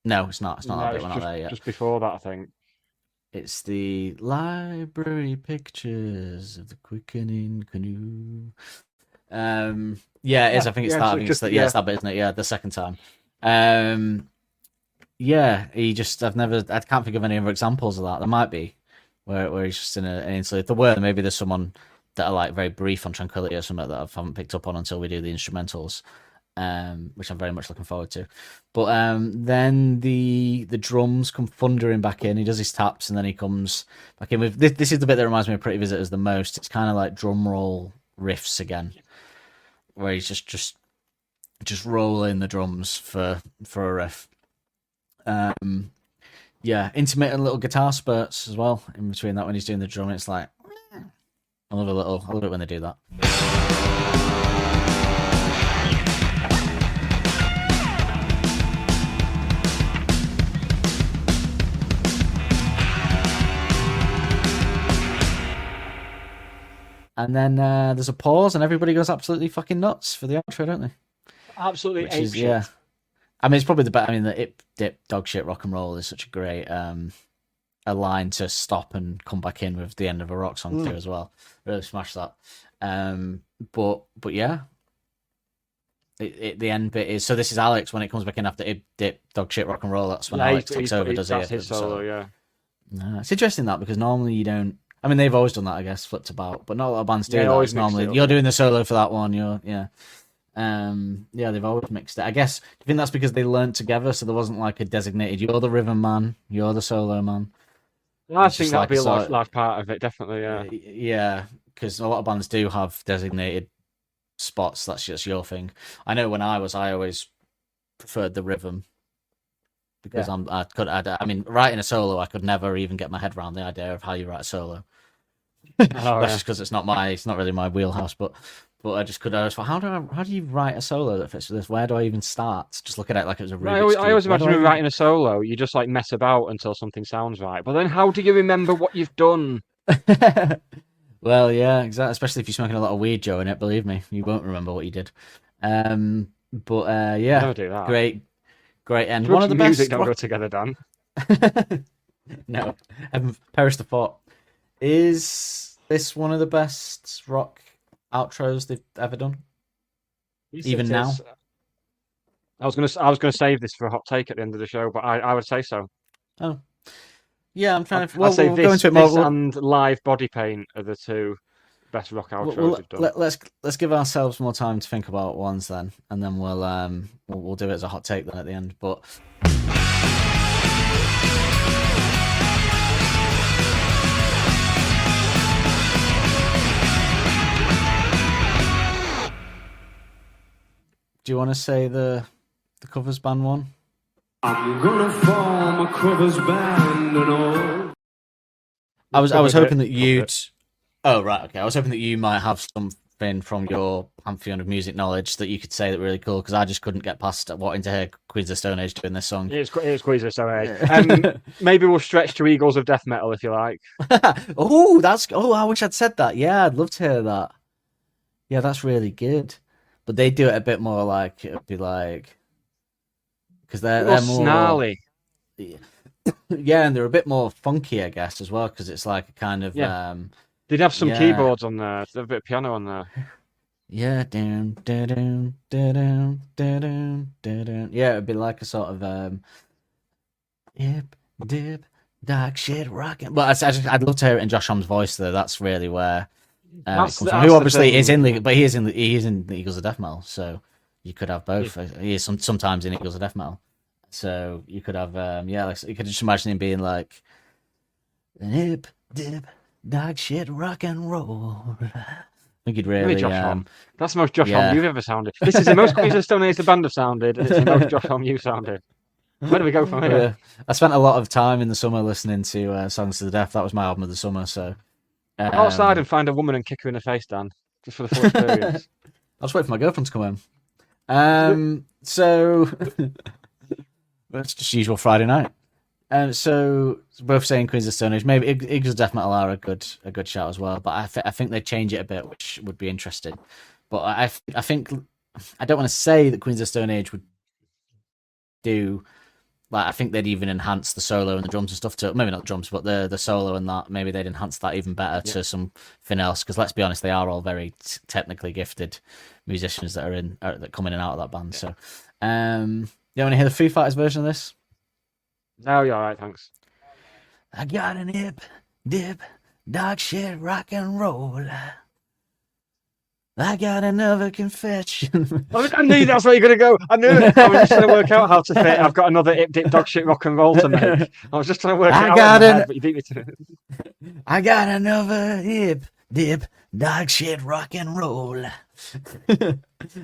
No, it's not. It's not that bit. We're not there yet. Just before that, I think. It's the library pictures of the quickening canoe. Yeah, it is. I think it's yeah, that. so I think just- it's that bit, isn't it? Yeah, the second time. Yeah, I can't think of any other examples of that. There might be where he's just in an interlude. There were, maybe there's someone that are like very brief on Tranquility or something that I haven't picked up on until we do the instrumentals. Which I'm very much looking forward to. But then the drums come thundering back in. He does his taps, and then he comes back in with this is the bit that reminds me of Pretty Visitors the most. It's kind of like drum roll riffs again, where he's just rolling the drums for a riff. Yeah, intermittent little guitar spurts as well in between that when he's doing the drum. It's like I love it when they do that. And then there's a pause, and everybody goes absolutely fucking nuts for the outro, don't they? Absolutely Which is, apeshit. yeah. I mean, it's probably the best. I mean, the ip dip dog shit rock and roll is such a great a line to stop and come back in with the end of a rock song too as well. Really smash that. But yeah, the end bit is, so this is Alex when it comes back in after ip dip dog shit rock and roll. That's when Alex takes over. Does that's it? his solo, yeah. It's interesting that, because normally you don't. I mean, they've always done that, I guess, flipped about, but not a lot of bands do Yeah, that. always It's mix normally it up, you're yeah. doing the solo for that one. Yeah, they've always mixed it. I guess. Do you think that's because they learned together, so there wasn't like a designated? You're the rhythm man. You're the solo man. I It's think just that'd like be a a sort large part of it, definitely, yeah. Yeah, because a lot of bands do have designated spots. That's just your thing. I know when I always preferred the rhythm, because I mean, writing a solo, I could never even get my head around the idea of how you write a solo. That's just because it's not really my wheelhouse. But I just could. I was like, how do you write a solo that fits with this? Where do I even start? Just look at it like it was a Rubik's I always cube. Where do imagine I when even- writing a solo, you just like mess about until something sounds right. But then how do you remember what you've done? Well, yeah, exactly. Especially if you're smoking a lot of weed, Joe, in it. Believe me, you won't remember what you did. But yeah, Never do that. great end. Drugs One of the and best. music don't go together, Dan. No, perish the thought. Is this one of the best rock outros they've ever done? Even now? I was gonna save this for a hot take at the end of the show, but I would say so. Oh, yeah. I'm trying to. I'd Well, say we'll this, go into it more. this and Live Body Paint are the two best rock outros they've done. Let's give ourselves more time to think about ones then, and then we'll do it as a hot take then at the end. But do you want to say the covers band one? I'm gonna form a covers band and all. I was Covered hoping it, that you'd. Oh right, okay. I was hoping that you might have something from your pantheon of music knowledge that you could say that were really cool, because I just couldn't get past wanting to hear Queens of the Stone Age doing this song. It's Queens of Stone Age. Maybe we'll stretch to Eagles of Death Metal if you like. I wish I'd said that. Yeah, I'd love to hear that. Yeah, that's really good. But they do it a bit more like, it'd be like, because they're more snarly. Yeah, and they're a bit more funky, I guess, as well, because it's like a kind of They'd have some yeah. keyboards on there. They'd have a bit of piano on there. Yeah, down, down, down, down, down. Yeah, it'd be like a sort of dip, dip, dark shit rocking. But I'd love to hear it in Josh Homme's voice, though. That's really where it comes from. Who obviously is in the Eagles of Death Metal, so you could have both. He is sometimes in Eagles of Death Metal, so you could have like you could just imagine him being like dip, dip, dark shit, rock and roll. I think he'd really. Josh Homme. That's the most Josh Homme you've ever sounded. This is the most Queens of Stone Age the band have sounded, and it's the most Josh Homme you've sounded. Where do we go from here? I spent a lot of time in the summer listening to Songs to the Death. That was my album of the summer. So Go outside and find a woman and kick her in the face, Dan, just for the full experience. I'll just wait for my girlfriend to come home. So that's just usual Friday night. So both saying Queens of Stone Age, maybe Eagles of Death Metal are a good shout as well. But I think they change it a bit, which would be interesting. But I think I don't want to say that Queens of Stone Age would do, like, I think they'd even enhance the solo and the drums and stuff to, maybe not the drums, but the solo and that, maybe they'd enhance that even better to something else, because let's be honest, they are all very technically gifted musicians that come in and out of that band. So you want to hear the Foo Fighters version of this? No, you're alright, thanks. I got an hip dip dark shit rock and roll. I got another confession. I knew that's where you're going to go. I knew it. I was just trying to work out how to fit. I've got another hip dip dog shit rock and roll to make. I was just trying to work it out in my head, but you beat me to it. I got another hip dip dog shit rock and roll.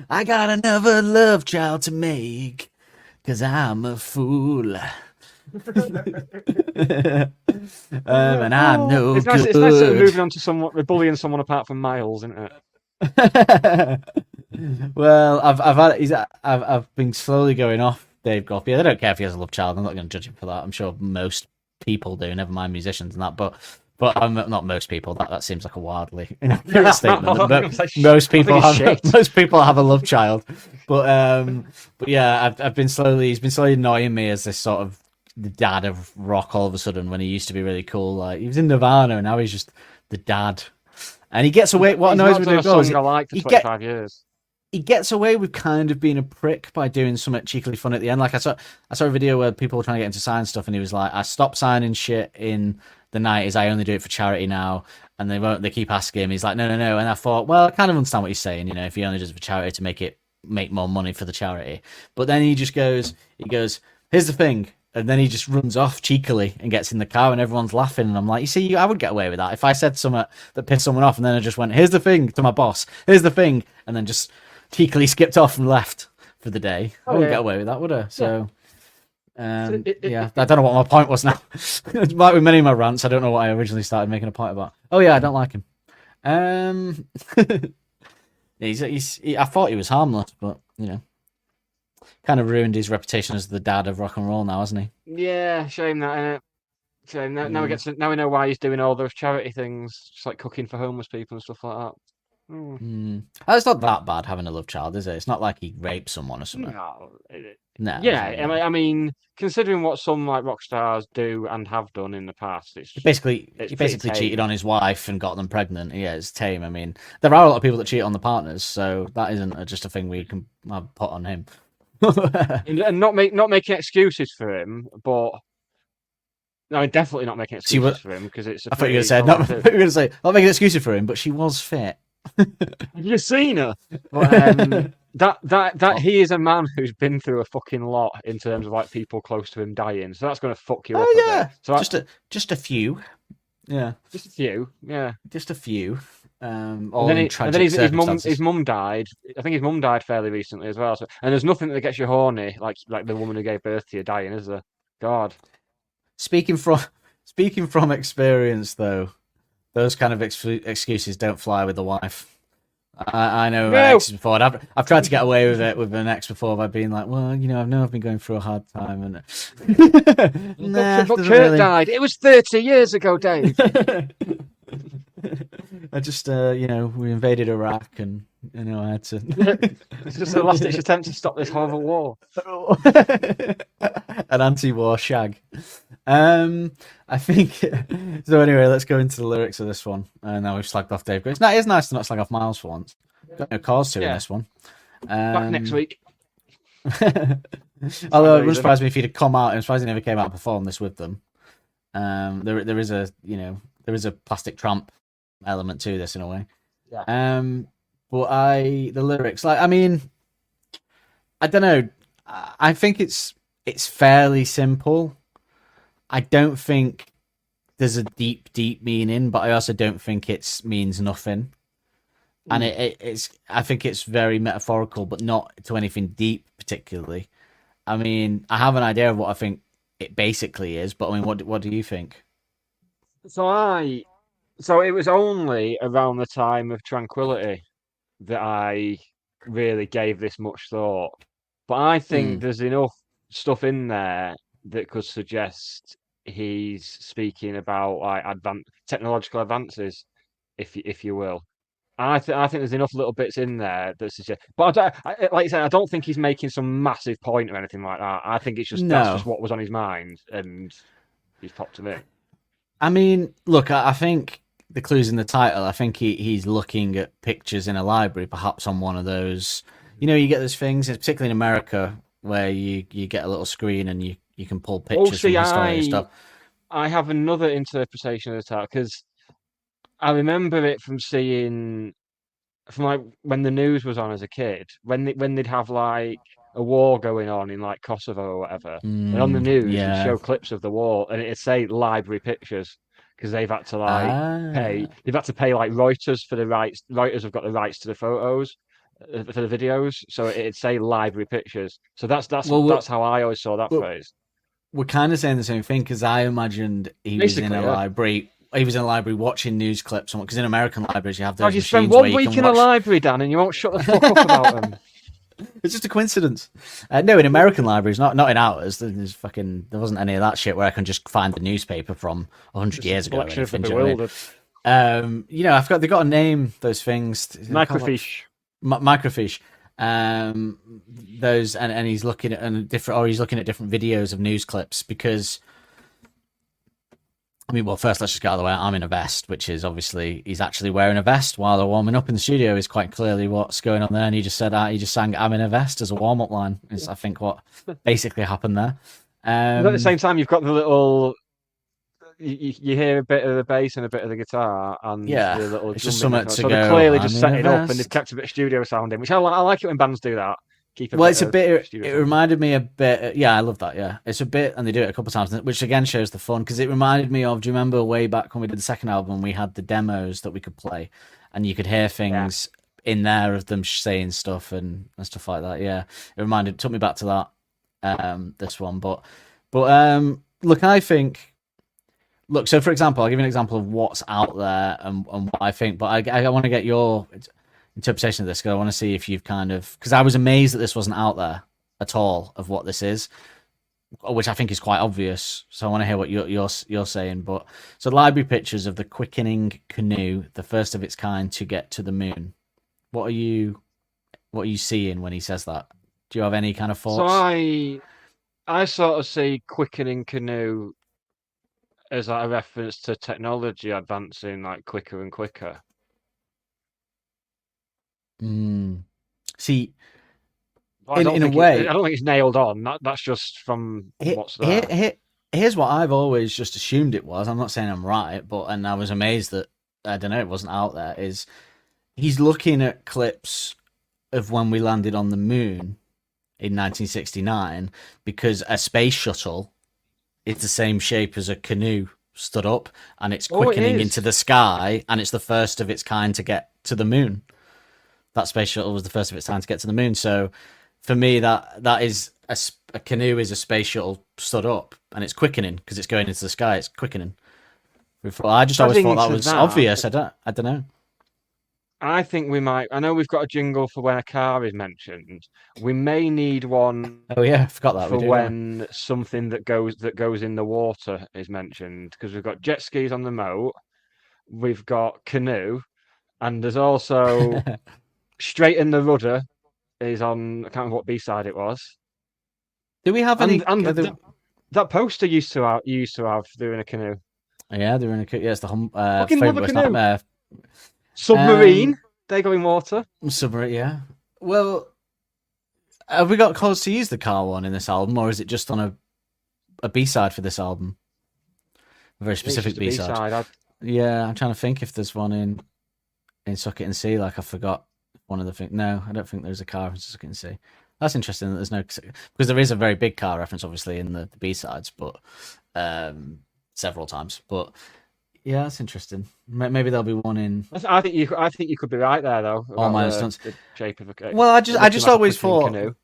I got another love child to make, 'cause I'm a fool. And I'm no It's nice. good. It's nice sort of moving on to someone, bullying someone apart from Miles, isn't it? Well, I've been slowly going off Dave Grohl. I don't care if he has a love child. I'm not going to judge him for that. I'm sure most people do, never mind musicians and that. But I'm not most people. That seems like a wildly inaccurate statement. Most people have a love child. But yeah, I've been slowly. He's been slowly annoying me as this sort of the dad of rock. All of a sudden, when he used to be really cool, like he was in Nirvana, and now he's just the dad. And he gets away. What annoys me with Dave Grohl is I like for 25 years. He gets away with kind of being a prick by doing something cheekily fun at the end. Like I saw a video where people were trying to get him to sign stuff, and he was like, "I stopped signing shit in the 90s. I only do it for charity now." And they keep asking him. He's like, "No." And I thought, well, I kind of understand what he's saying. You know, if he only does it for charity to make more money for the charity. But then he goes, "Here's the thing." And then he just runs off cheekily and gets in the car, and everyone's laughing. And I'm like, you see, I would get away with that if I said something that pissed someone off, and then I just went, "Here's the thing," to my boss. "Here's the thing," and then just cheekily skipped off and left for the day. I wouldn't get away with that, would I? So, yeah, I don't know what my point was now. Like with many of my rants, I don't know what I originally started making a point about. Oh yeah, I don't like him. I thought he was harmless, but you know. Kind of ruined his reputation as the dad of rock and roll now, hasn't he? Yeah, shame that, innit? Shame. Now we know why he's doing all those charity things, just like cooking for homeless people and stuff like that. It's not that bad having a love child, is it? It's not like he raped someone or something. No. Yeah, I mean, considering what some like rock stars do and have done in the past, he basically cheated on his wife and got them pregnant. Yeah, it's tame. I mean, there are a lot of people that cheat on the partners, so that isn't just a thing we can put on him. And not making excuses for him, but no, definitely not making excuses for him because it's. I thought you were going to say not making excuses for him, but she was fit. Have you seen her? But, that he is a man who's been through a fucking lot in terms of like people close to him dying, so that's going to fuck you up. Yeah, a bit. So just a few. Yeah, just a few. Yeah, just a few. And then his mum died. I think his mum died fairly recently as well. So, and there's nothing that gets you horny like the woman who gave birth to you dying, is there? God. Speaking from experience, though, those kind of excuses don't fly with the wife. I know exes before. And I've tried to get away with it with an ex before by being like, well, you know, I've been going through a hard time, and but Kurt died. It was 30 years ago, Dave. I just, we invaded Iraq, and I had to. It's just a last-ditch attempt to stop this horrible war. An anti-war shag. I think so. Anyway, let's go into the lyrics of this one. Now we've slagged off Dave. It is nice to not slag off Miles for once. Got no cause to in this one. Back next week. Although it wouldn't surprise me if he'd have come out. I'm surprised he never came out and performed this with them. There is a plastic tramp element to this in a way. Yeah. But the lyrics, like, I mean, I don't know. I think it's fairly simple. I don't think there's a deep meaning, but I also don't think it means nothing. And I think it's very metaphorical, but not to anything deep particularly. I mean, I have an idea of what I think it basically is, but I mean, what do you think? So it was only around the time of Tranquility that I really gave this much thought. But I think there's enough stuff in there that could suggest he's speaking about like technological advances, if you will. I think there's enough little bits in there that suggest. But like I said, I don't think he's making some massive point or anything like that. I think it's just that's just what was on his mind, and he's popped him in. I mean, look, I think the clue's in the title. I think he's looking at pictures in a library, perhaps on one of those. You know, you get those things, particularly in America, where you get a little screen and you can pull pictures from history and stuff. I have another interpretation of the title because I remember it from seeing, from like when the news was on as a kid, when they'd have like a war going on in like Kosovo or whatever, and on the news it'd show clips of the war, and it'd say library pictures because they've had to pay. They've had to pay like Reuters for the rights. Reuters have got the rights to the photos for the videos, so it'd say library pictures. So that's how I always saw that phrase. we're kind of saying the same thing because I imagined he was in Basically, a yeah. library. He was in a library watching news clips, because in American libraries you have God, those you spend machines where 1 you week can in a watch. library, Dan, and you won't shut the fuck up about them. It's just a coincidence. No, in American libraries, not in ours. There wasn't any of that shit where I can just find the newspaper from 100 years ago. Or Collection of the anything, do you know what I mean? bewildered. I forgot they got a name. Those things, they're called, like, Microfiche. microfiche. Those and he's looking at he's looking at different videos of news clips because. I mean, well, first let's just get out of the way. I'm in a vest, which is obviously he's actually wearing a vest while they're warming up in the studio is quite clearly what's going on there. And he just sang "I'm in a vest" as a warm up line. Is I think what basically happened there. But at the same time, you've got the little. You hear a bit of the bass and a bit of the guitar, and Yeah, the little it's just drumming something to so go, they clearly "I'm just in set a it up and they've vest." kept a bit of studio sound in, which I like it when bands do that. Keep Well, it's a of bit. studio It sound. reminded me a bit. Yeah, I love that. Yeah, it's a bit, and they do it a couple of times, which again shows the fun because it reminded me of. Do you remember way back when we did the second album? We had the demos that we could play, and you could hear things in there of them saying stuff and stuff like that. Yeah, it took me back to that. This one, but look, I think. Look, so for example, I'll give you an example of what's out there and what I think, but I want to get your interpretation of this because I want to see if you've because I was amazed that this wasn't out there at all of what this is, which I think is quite obvious. So I want to hear what you're saying. But so library pictures of the quickening canoe, the first of its kind to get to the moon. What are you seeing when he says that? Do you have any kind of thoughts? So I sort of see quickening canoe as like a reference to technology advancing like quicker and quicker. See, But in a way, I don't think it's nailed on. That's just from what's there. Here's what I've always just assumed it was. I'm not saying I'm right, and I was amazed that I don't know it wasn't out there. Is he's looking at clips of when we landed on the moon in 1969 because a space shuttle is the same shape as a canoe stood up and it's quickening into the sky and it's the first of its kind to get to the moon. That space shuttle was the first of its kind to get to the moon. So for me, that is a canoe is a space shuttle stood up and it's quickening because it's going into the sky. It's quickening. I just always thought that was obvious. I don't know. I think we might. I know we've got a jingle for when a car is mentioned. We may need one. Oh yeah, I forgot that. For when something that goes in the water is mentioned, because we've got jet skis on the moat, we've got canoe, and there's also Straighten the Rudder is on. I can't remember what B-side it was. Do we have any? That poster used to have they're in a canoe. Yeah, they're in a canoe. Yeah, it's the fucking love a canoe. Nightmare. Submarine. They go in water. Submarine, yeah. Well, have we got cause to use the car one in this album, or is it just on a B-side for this album? A very specific B-side. Yeah, I'm trying to think if there's one in Suck It and See. Like I forgot one of the things. No, I don't think there's a car in Suck It and See. That's interesting that there's no, because there is a very big car reference, obviously, in the B-sides, but several times. But yeah, that's interesting. Maybe there'll be one in. I think you could be right there though. All my stunts. The shape of a. Well, I just always thought. Canoe.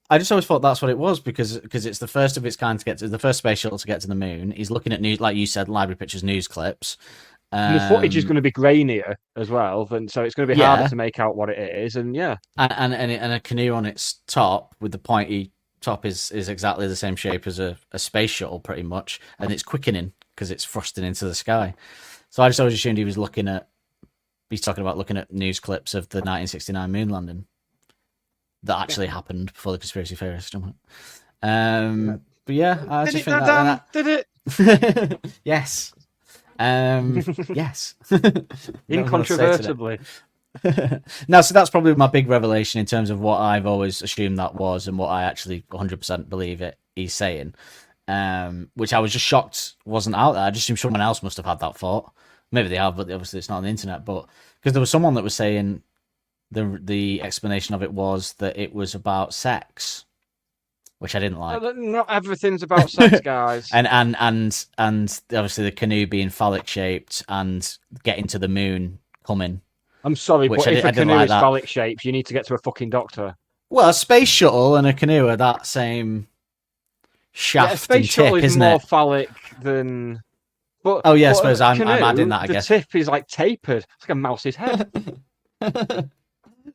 I just always thought that's what it was because it's the first of its kind to get to the first space shuttle to get to the moon. He's looking at news, like you said, library pictures, news clips. And the footage is going to be grainier as well, and so it's going to be harder to make out what it is. And and a canoe on its top with the pointy top is exactly the same shape as a space shuttle, pretty much, and it's quickening because it's thrusting into the sky. So I just always assumed he's talking about looking at news clips of the 1969 moon landing that actually happened before the conspiracy theorists. But yeah, I just think that did it. Yes. Yes. Incontrovertibly. Now, so that's probably my big revelation in terms of what I've always assumed that was and what I actually 100% believe he's saying. Which I was just shocked wasn't out there. I just assumed someone else must have had that thought. Maybe they have, but obviously it's not on the internet. But because there was someone that was saying the explanation of it was that it was about sex, which I didn't like. Not everything's about sex, guys. and obviously the canoe being phallic shaped and getting to the moon coming. I'm sorry, but if a canoe is phallic shaped, you need to get to a fucking doctor. Well, a space shuttle and a canoe are that same shaft space and shuttle tip, is isn't more it? phallic than. But Oh yeah, I but suppose a I'm canoe, adding that. I the guess. tip is like tapered. It's like a mouse's head.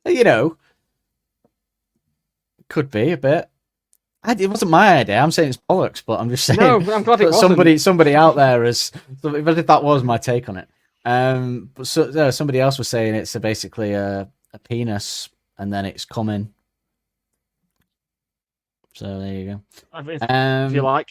You know, could be a bit. It wasn't my idea. I'm saying it's bollocks, but I'm just saying. No, I'm glad it somebody out there is. But if that was my take on it, but somebody else was saying it's basically a penis, and then it's coming. So there you go. If you like.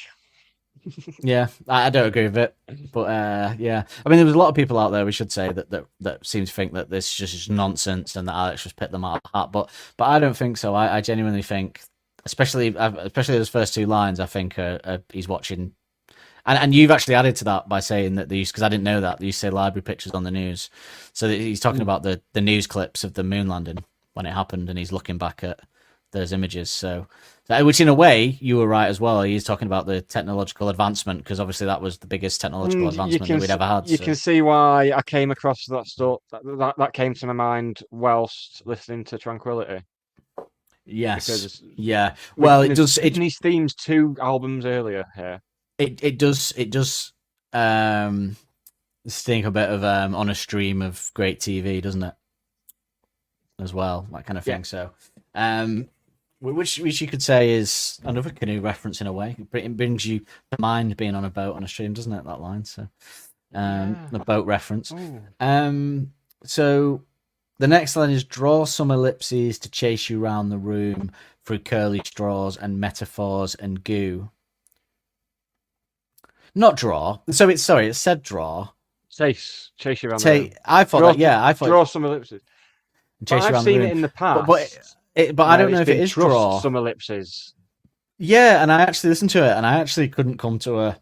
Yeah, I don't agree with it, but yeah, I mean, there was a lot of people out there. We should say that seem to think that this is just nonsense and that Alex just picked them out of the hat. But I don't think so. I genuinely think, especially those first two lines, I think he's watching. And you've actually added to that by saying that because I didn't know that you say library pictures on the news, so that he's talking about the news clips of the moon landing when it happened, and he's looking back at those images. So, which in a way you were right as well. He's talking about the technological advancement because obviously that was the biggest technological advancement that we'd ever had. You can see why I came across that stuff. That came to my mind whilst listening to Tranquility. Yes. Because yeah. Well, it does. Disney's themes 2 albums earlier here. It does stink a bit of on a stream of great TV, doesn't it? As well, that kind of thing. Yeah. So, which you could say is another canoe reference in a way. It brings you to mind being on a boat on a stream, doesn't it? That line. So, the boat reference. Ooh. So the next line is draw some ellipses to chase you round the room through curly straws and metaphors and goo. Not draw. So it said draw. Chase you around the room. I thought draw some ellipses. I've seen it in the past. But I don't know if it is draw. Some ellipses. Yeah, and I actually listened to it, and I actually couldn't come to a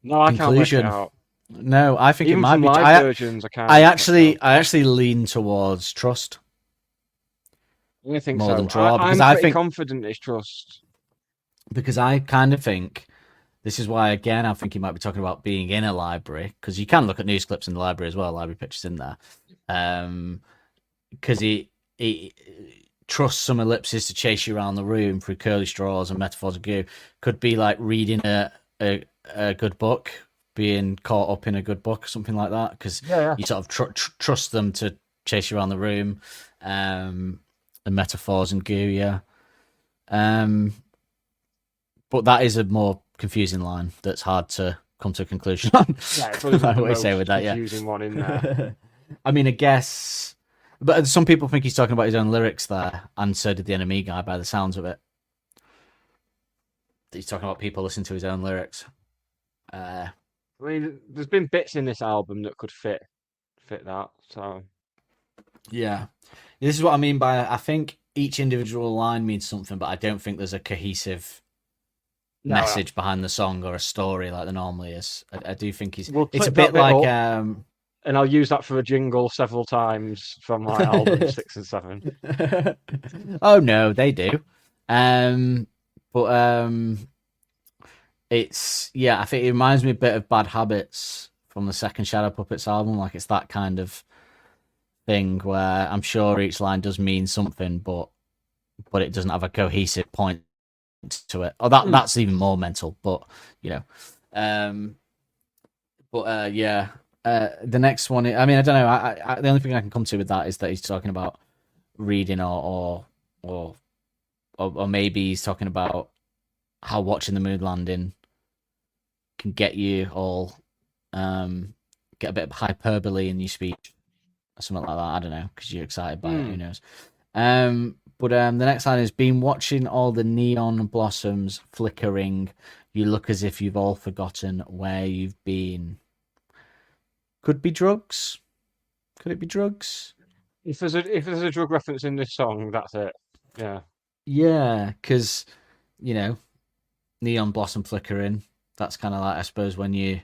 conclusion. I can't work it out. No, I think even it might be. Live versions, I actually lean towards trust. I think more so. Than draw, I'm pretty confident it's trust. Because I kind of think this is why, again, I think he might be talking about being in a library, because you can look at news clips in the library as well, library pictures in there. Because he trusts some ellipses to chase you around the room through curly straws and metaphors of goo. Could be like reading a good book, being caught up in a good book, something like that. Because you sort of trust them to chase you around the room. And metaphors and goo, yeah. But that is a more confusing line that's hard to come to a conclusion on. Yeah, it's probably the most say with that, confusing one in there. I mean, I guess, but some people think he's talking about his own lyrics there, and so did the NME guy by the sounds of it. He's talking about people listening to his own lyrics. I mean, there's been bits in this album that could fit that. So yeah, this is what I mean by I think each individual line means something, but I don't think there's a cohesive message behind the song or a story like there normally is. I do think it's a bit like and I'll use that for a jingle several times from my album 6 and 7. Oh no, they do. But it's I think it reminds me a bit of Bad Habits from the second Shadow Puppets album. Like it's that kind of thing where I'm sure each line does mean something, but it doesn't have a cohesive point to it. Oh, that's even more mental. But the next one. I mean, I don't know. I the only thing I can come to with that is that he's talking about reading, or maybe he's talking about how watching the moon landing can get you all get a bit of hyperbole in your speech or something like that. I don't know, because you're excited by it. Who knows? But the next line is, been watching all the neon blossoms flickering. You look as if you've all forgotten where you've been. Could be drugs. Could it be drugs? If there's a drug reference in this song, that's it. Yeah. Yeah, because neon blossom flickering. That's kind of like, I suppose, when you're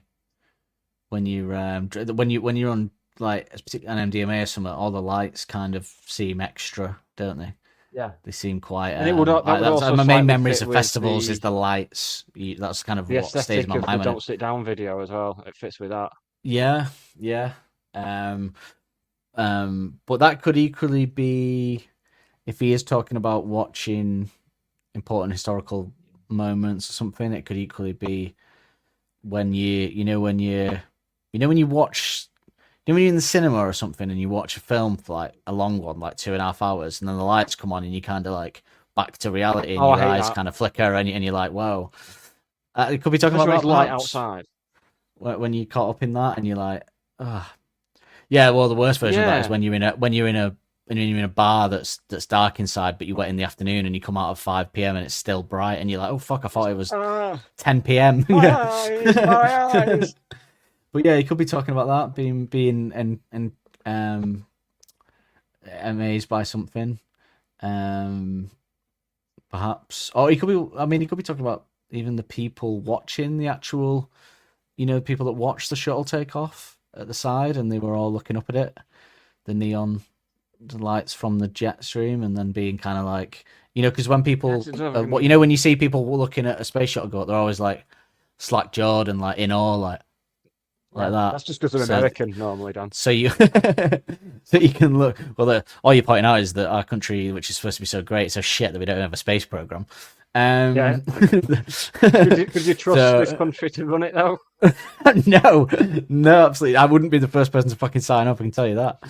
on like an MDMA or something, all the lights kind of seem extra, don't they? Yeah, they seem quite. And it would also my main memories of festivals is the lights. That's kind of the what stays in my mind. The Don't Sit Down video as well. It fits with that. Yeah. But that could equally be if he is talking about watching important historical moments or something. It could equally be when when you watch, when you're in the cinema or something and you watch a film for like a long one, like 2.5 hours, and then the lights come on and you kind of like back to reality and your eyes kind of flicker and you're like, whoa. It could be talking Especially when about it's that, light perhaps, outside. when you caught up in that and you're like, ah, yeah. Well, the worst version of that is when you're in a bar that's dark inside, but you went in the afternoon and you come out at 5 p.m. and it's still bright and you're like, oh fuck, I thought it was 10 p.m. My eyes. But yeah, you could be talking about that, being amazed by something, perhaps, or he could be. I mean, he could be talking about even the people watching the actual, people that watched the shuttle take off at the side, and they were all looking up at it, the neon lights from the jet stream, and then being kind of like, because when people, when you see people looking at a space shuttle go up, they're always like slack jawed and like in awe, like that. That's just because I'm American normally, Dan. So you can look. Well, all you're pointing out is that our country, which is supposed to be so great, so shit that we don't have a space program. Yeah. Could you trust this country to run it though? No, absolutely. I wouldn't be the first person to fucking sign up. I can tell you that.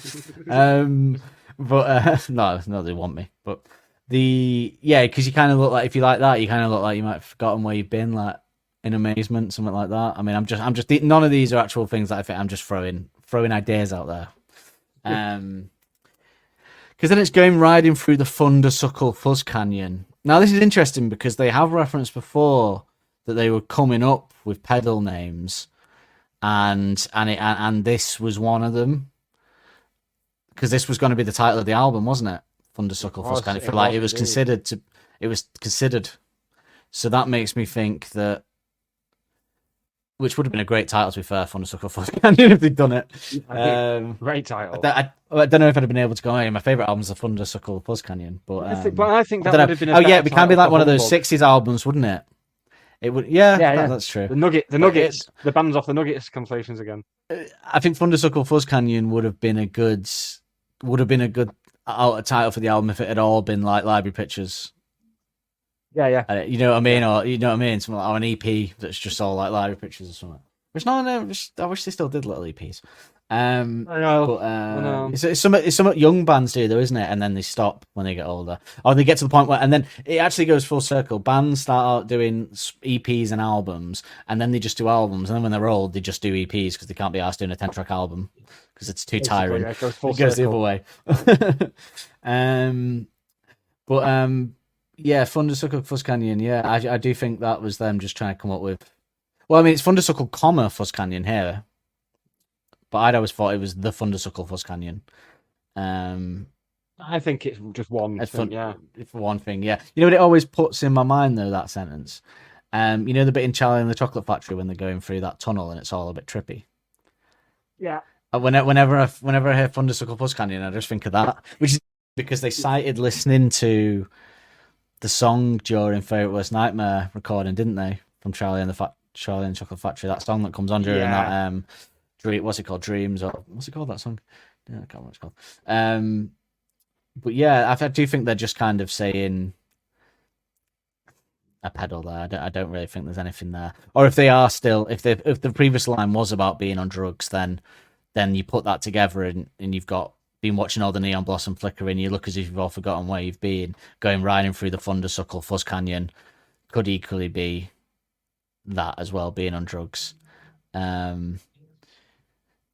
But no, they want me. But because you kind of look like, if you like that, you kind of look like you might have forgotten where you've been, like in amazement, something like that. I mean, I'm just none of these are actual things that I think. I'm just throwing ideas out there. Because then it's going riding through the Thundersuckle Fuzz Canyon. Now this is interesting because they have referenced before that they were coming up with pedal names, and this was one of them. Because this was going to be the title of the album, wasn't it? Thundersuckle Fuzz Canyon. It was considered. So that makes me think that, which would have been a great title, to be fair, Thundersuckle Fuzz Canyon, if they'd done it. Great title. I don't know if I'd have been able to go. My favourite album is the Thundersuckle Fuzz Canyon, but I think that would have been. It can be like one of those '60s albums, wouldn't it? It would. Yeah, that's true. The Nuggets, the band's off the Nuggets compilations again. I think Thundersuckle Fuzz Canyon would have been a good title for the album if it had all been like Library Pictures. Yeah. You know what I mean? Or something like, or an EP that's just all like Library Pictures or something. Which I wish they still did little EPs. I know. I know. It's something young bands do though, isn't it? And then they stop when they get older, or they get to the point where, and then it actually goes full circle. Bands start out doing EPs and albums, and then they just do albums, and then when they're old, they just do EPs because they can't be asked doing a 10-track album because it's too tiring. Yeah, it goes the other way. Yeah, Thundersuckle Fuzz Canyon. Yeah, I do think that was them just trying to come up with. Well, I mean, it's Thundersuckle, Fuzz Canyon here, but I'd always thought it was the Thundersuckle Fuzz Canyon. I think it's just one thing, It's one thing, yeah. You know what it always puts in my mind though, that sentence? The bit in Charlie and the Chocolate Factory when they're going through that tunnel and it's all a bit trippy. Yeah. Whenever I hear Thundersuckle Fuzz Canyon, I just think of that, which is because they cited listening to the song during Favourite Worst Nightmare recording, didn't they? From Charlie and the Chocolate Factory, that song that comes on during that what's it called? Dreams, or what's it called, that song? Yeah, I can't remember what it's called. But yeah, I do think they're just kind of saying a pedal there. I don't really think there's anything there. Or if they are still, if the previous line was about being on drugs, then you put that together and you've got been watching all the neon blossom flickering, you look as if you've all forgotten where you've been, going riding through the Thundersuckle Fuzz Canyon could equally be that as well, being on drugs. And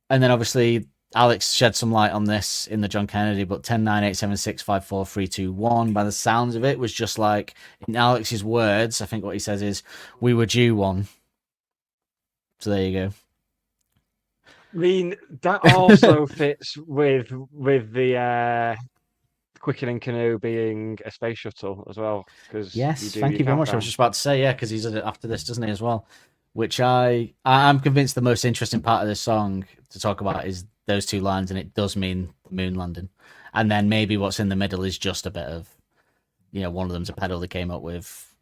then obviously Alex shed some light on this in the John Kennedy, but 10, 9, 8, 7, 6, 5, 4, 3, 2, 1, by the sounds of it, was just like, in Alex's words, I think what he says is, we were due one. So there you go. I mean, that also fits with the Quickening Canoe being a space shuttle as well. Yes, thank you very much. I was just about to say, yeah, because he's after this, doesn't he, as well? Which I'm convinced the most interesting part of this song to talk about is those two lines, and it does mean moon landing. And then maybe what's in the middle is just a bit of, one of them's a pedal they came up with.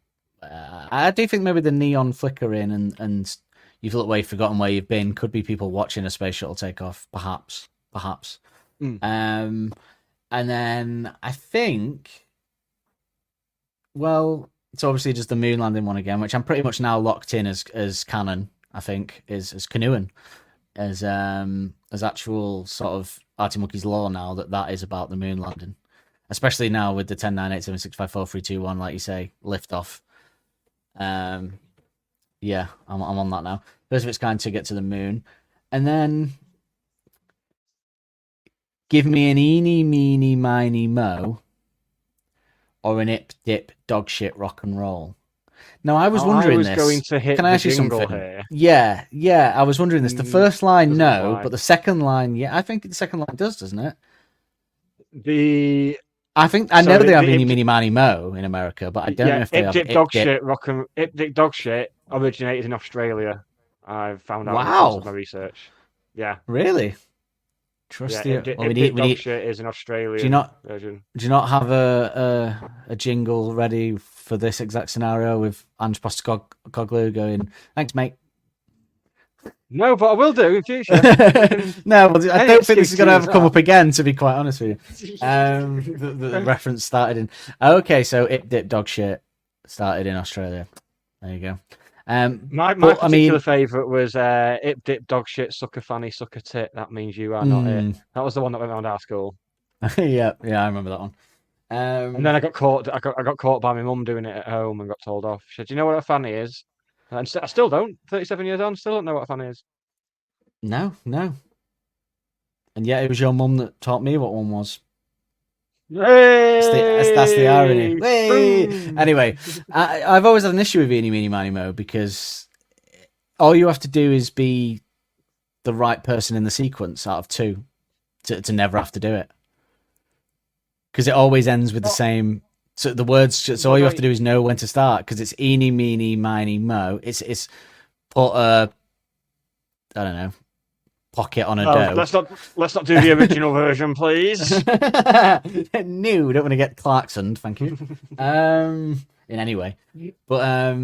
I do think maybe the neon flickering and you've looked away, forgotten where you've been, could be people watching a space shuttle take off, perhaps. And then I think, well, So obviously just the moon landing one again, which I'm pretty much now locked in as canon. I think is as canoeing as actual sort of Arctic Monkeys lore now that is about the moon landing, especially now with the 10, 9, 8, 7, 6, 5, 4, 3, 2, 1, like you say, lift off. Yeah, I'm on that now. First of its kind to get to the moon, and then give me an eeny, meeny, miny, mo, or an ip, dip, dog shit, rock and roll. Now I was wondering I was going to hit Can I the ask you jingle something? here. Yeah. I was wondering this. The first line, doesn't no, apply. but the second line, yeah. I think the second line does, doesn't it? I So know they have the Eeny, ip- Meeny, Miny, Mo in America, but I don't know if they ip have dip Ip dog Dip. shit ip dip dog shit originated in Australia. I've found out in the Wow. course of my research. Yeah. Really? Trust Yeah, the. ip dip dog shit is an Australian version. Do you not have a jingle ready for this exact scenario with Ange Postecoglou going, "Thanks, mate"? No, but I will do in future. No, well, I Any don't think this is excuse going to to ever use come that. up again. To be quite honest with you, the reference started in. Okay, so Ip Dip Dog Shit started in Australia. There you go. My but, particular favourite was ip dip dog shit sucker fanny sucker tit. That means you are not it. That was the one that went around our school. yeah, I remember that one. And then I got caught. I got caught by my mum doing it at home and got told off. She said, "Do you know what a fanny is?" And I still don't. 37 years on, still don't know what a fanny is. No. And yet it was your mum that taught me what one was. That's the irony. Hey! Anyway, I've always had an issue with Eeny, Meeny, Miny, Mo because all you have to do is be the right person in the sequence out of two to never have to do it. Because it always ends with the same. So the words. So all you have to do is know when to start. Because it's Eeny, Meeny, Miny, Mo. It's put I don't know, pocket on a dough. Let's not do the original version, please. No, don't want to get Clarksoned, thank you. In any way, but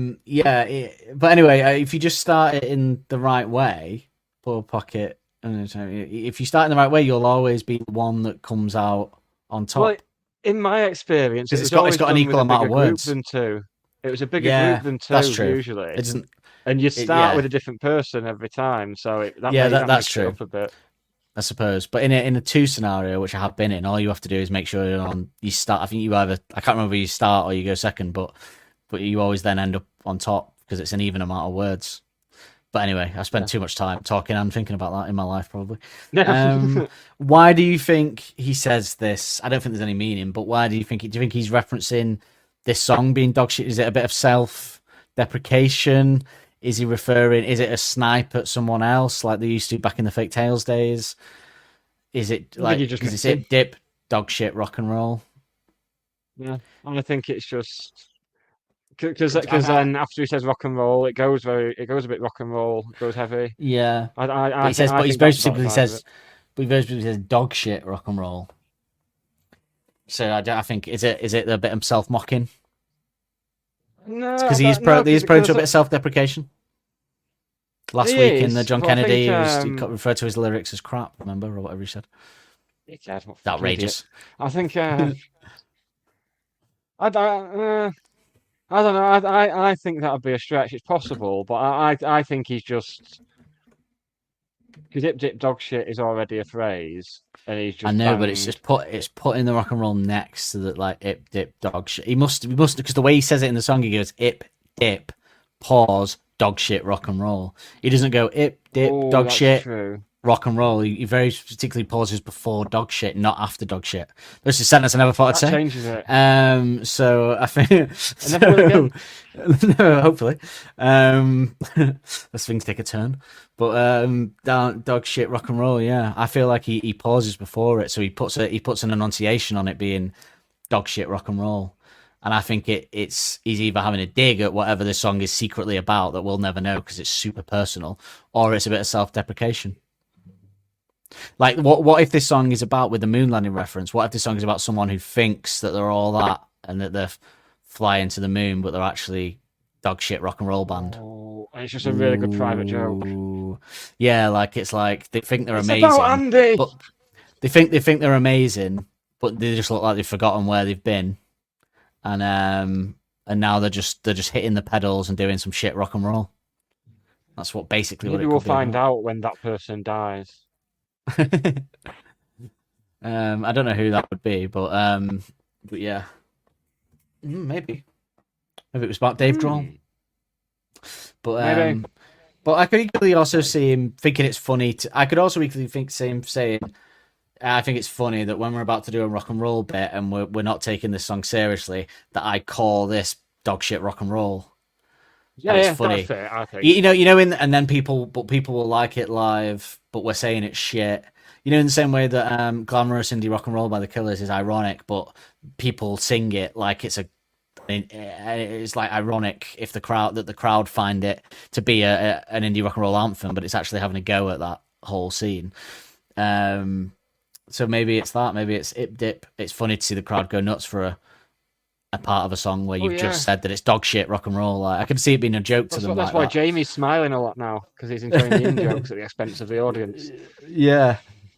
but anyway, if you just start it in the right way, pull pocket. If you start in the right way, you'll always be the one that comes out on top. Well, in my experience, it's got an equal amount of words than two. It was a bigger group than two. That's true. Usually, it doesn't. And you start with a different person every time, so that that's makes true. It up a bit. I suppose, but in a two scenario, which I have been in, all you have to do is make sure you're on. You start. I think I can't remember you start or you go second, but you always then end up on top because it's an even amount of words. But anyway, I spent too much time talking and thinking about that in my life, probably. Why do you think he says this? I don't think there's any meaning, but why do you think? Do you think he's referencing this song being dog shit? Is it a bit of self-deprecation? Is he referring? Is it a snipe at someone else like they used to back in the Fake Tales days? Is it like is it dip, dog shit, rock and roll? Yeah, I think it's just because then after he says rock and roll, it goes a bit rock and roll, it goes heavy. Yeah, he very specifically says dog shit, rock and roll. So I think is it a bit of self mocking? No, because he is prone to a bit of self-deprecation. Last week in the John Kennedy, he referred to his lyrics as crap. Remember, or whatever he said. Outrageous. I think. I don't know. I think that would be a stretch. It's possible, but I think he's just because ip dip dog shit is already a phrase, and he's just. I know, but it's putting the rock and roll next to the like ip dip dog shit. He must because the way he says it in the song, he goes ip dip pause dog shit rock and roll. He doesn't go ip dip dog shit rock and roll. He very particularly pauses before dog shit, not after dog shit. That's a sentence I never thought I'd say. Changes it. So I think. No, hopefully. As things take a turn. But dog shit rock and roll, yeah. I feel like he pauses before it, so he puts an enunciation on it being dog shit rock and roll. And I think he's either having a dig at whatever this song is secretly about that we'll never know because it's super personal, or it's a bit of self-deprecation. Like, what if this song is about, with the moon landing reference, what if this song is about someone who thinks that they're all that and that they're flying to the moon, but they're actually dog shit rock and roll band? Oh, it's just a really good private joke. Yeah, like it's like they think they're amazing. About Andy. But they think they're amazing, but they just look like they've forgotten where they've been. And and now they're just hitting the pedals and doing some shit rock and roll. That's what basically Maybe what it we'll could be find about. out when that person dies. I don't know who that would be, but yeah, maybe it was about Dave Grohl. But Maybe. but I could equally also see him thinking it's funny. I could also equally see him saying, "I think it's funny that when we're about to do a rock and roll bit and we're not taking this song seriously, that I call this dog shit rock and roll." Yeah, And it's yeah, funny. that's it, I think. You know, and then people will like it live, but we're saying it's shit. You know, in the same way that "Glamorous Indie Rock and Roll" by The Killers is ironic, but people sing it like it's like ironic if the crowd find it to be an indie rock and roll anthem, but it's actually having a go at that whole scene. So maybe it's that. Maybe it's Ip Dip. It's funny to see the crowd go nuts for a part of a song where you've just said that it's dog shit rock and roll. Like, I can see it being a joke to them. That's why Jamie's smiling a lot now, because he's enjoying the in-jokes at the expense of the audience. Yeah.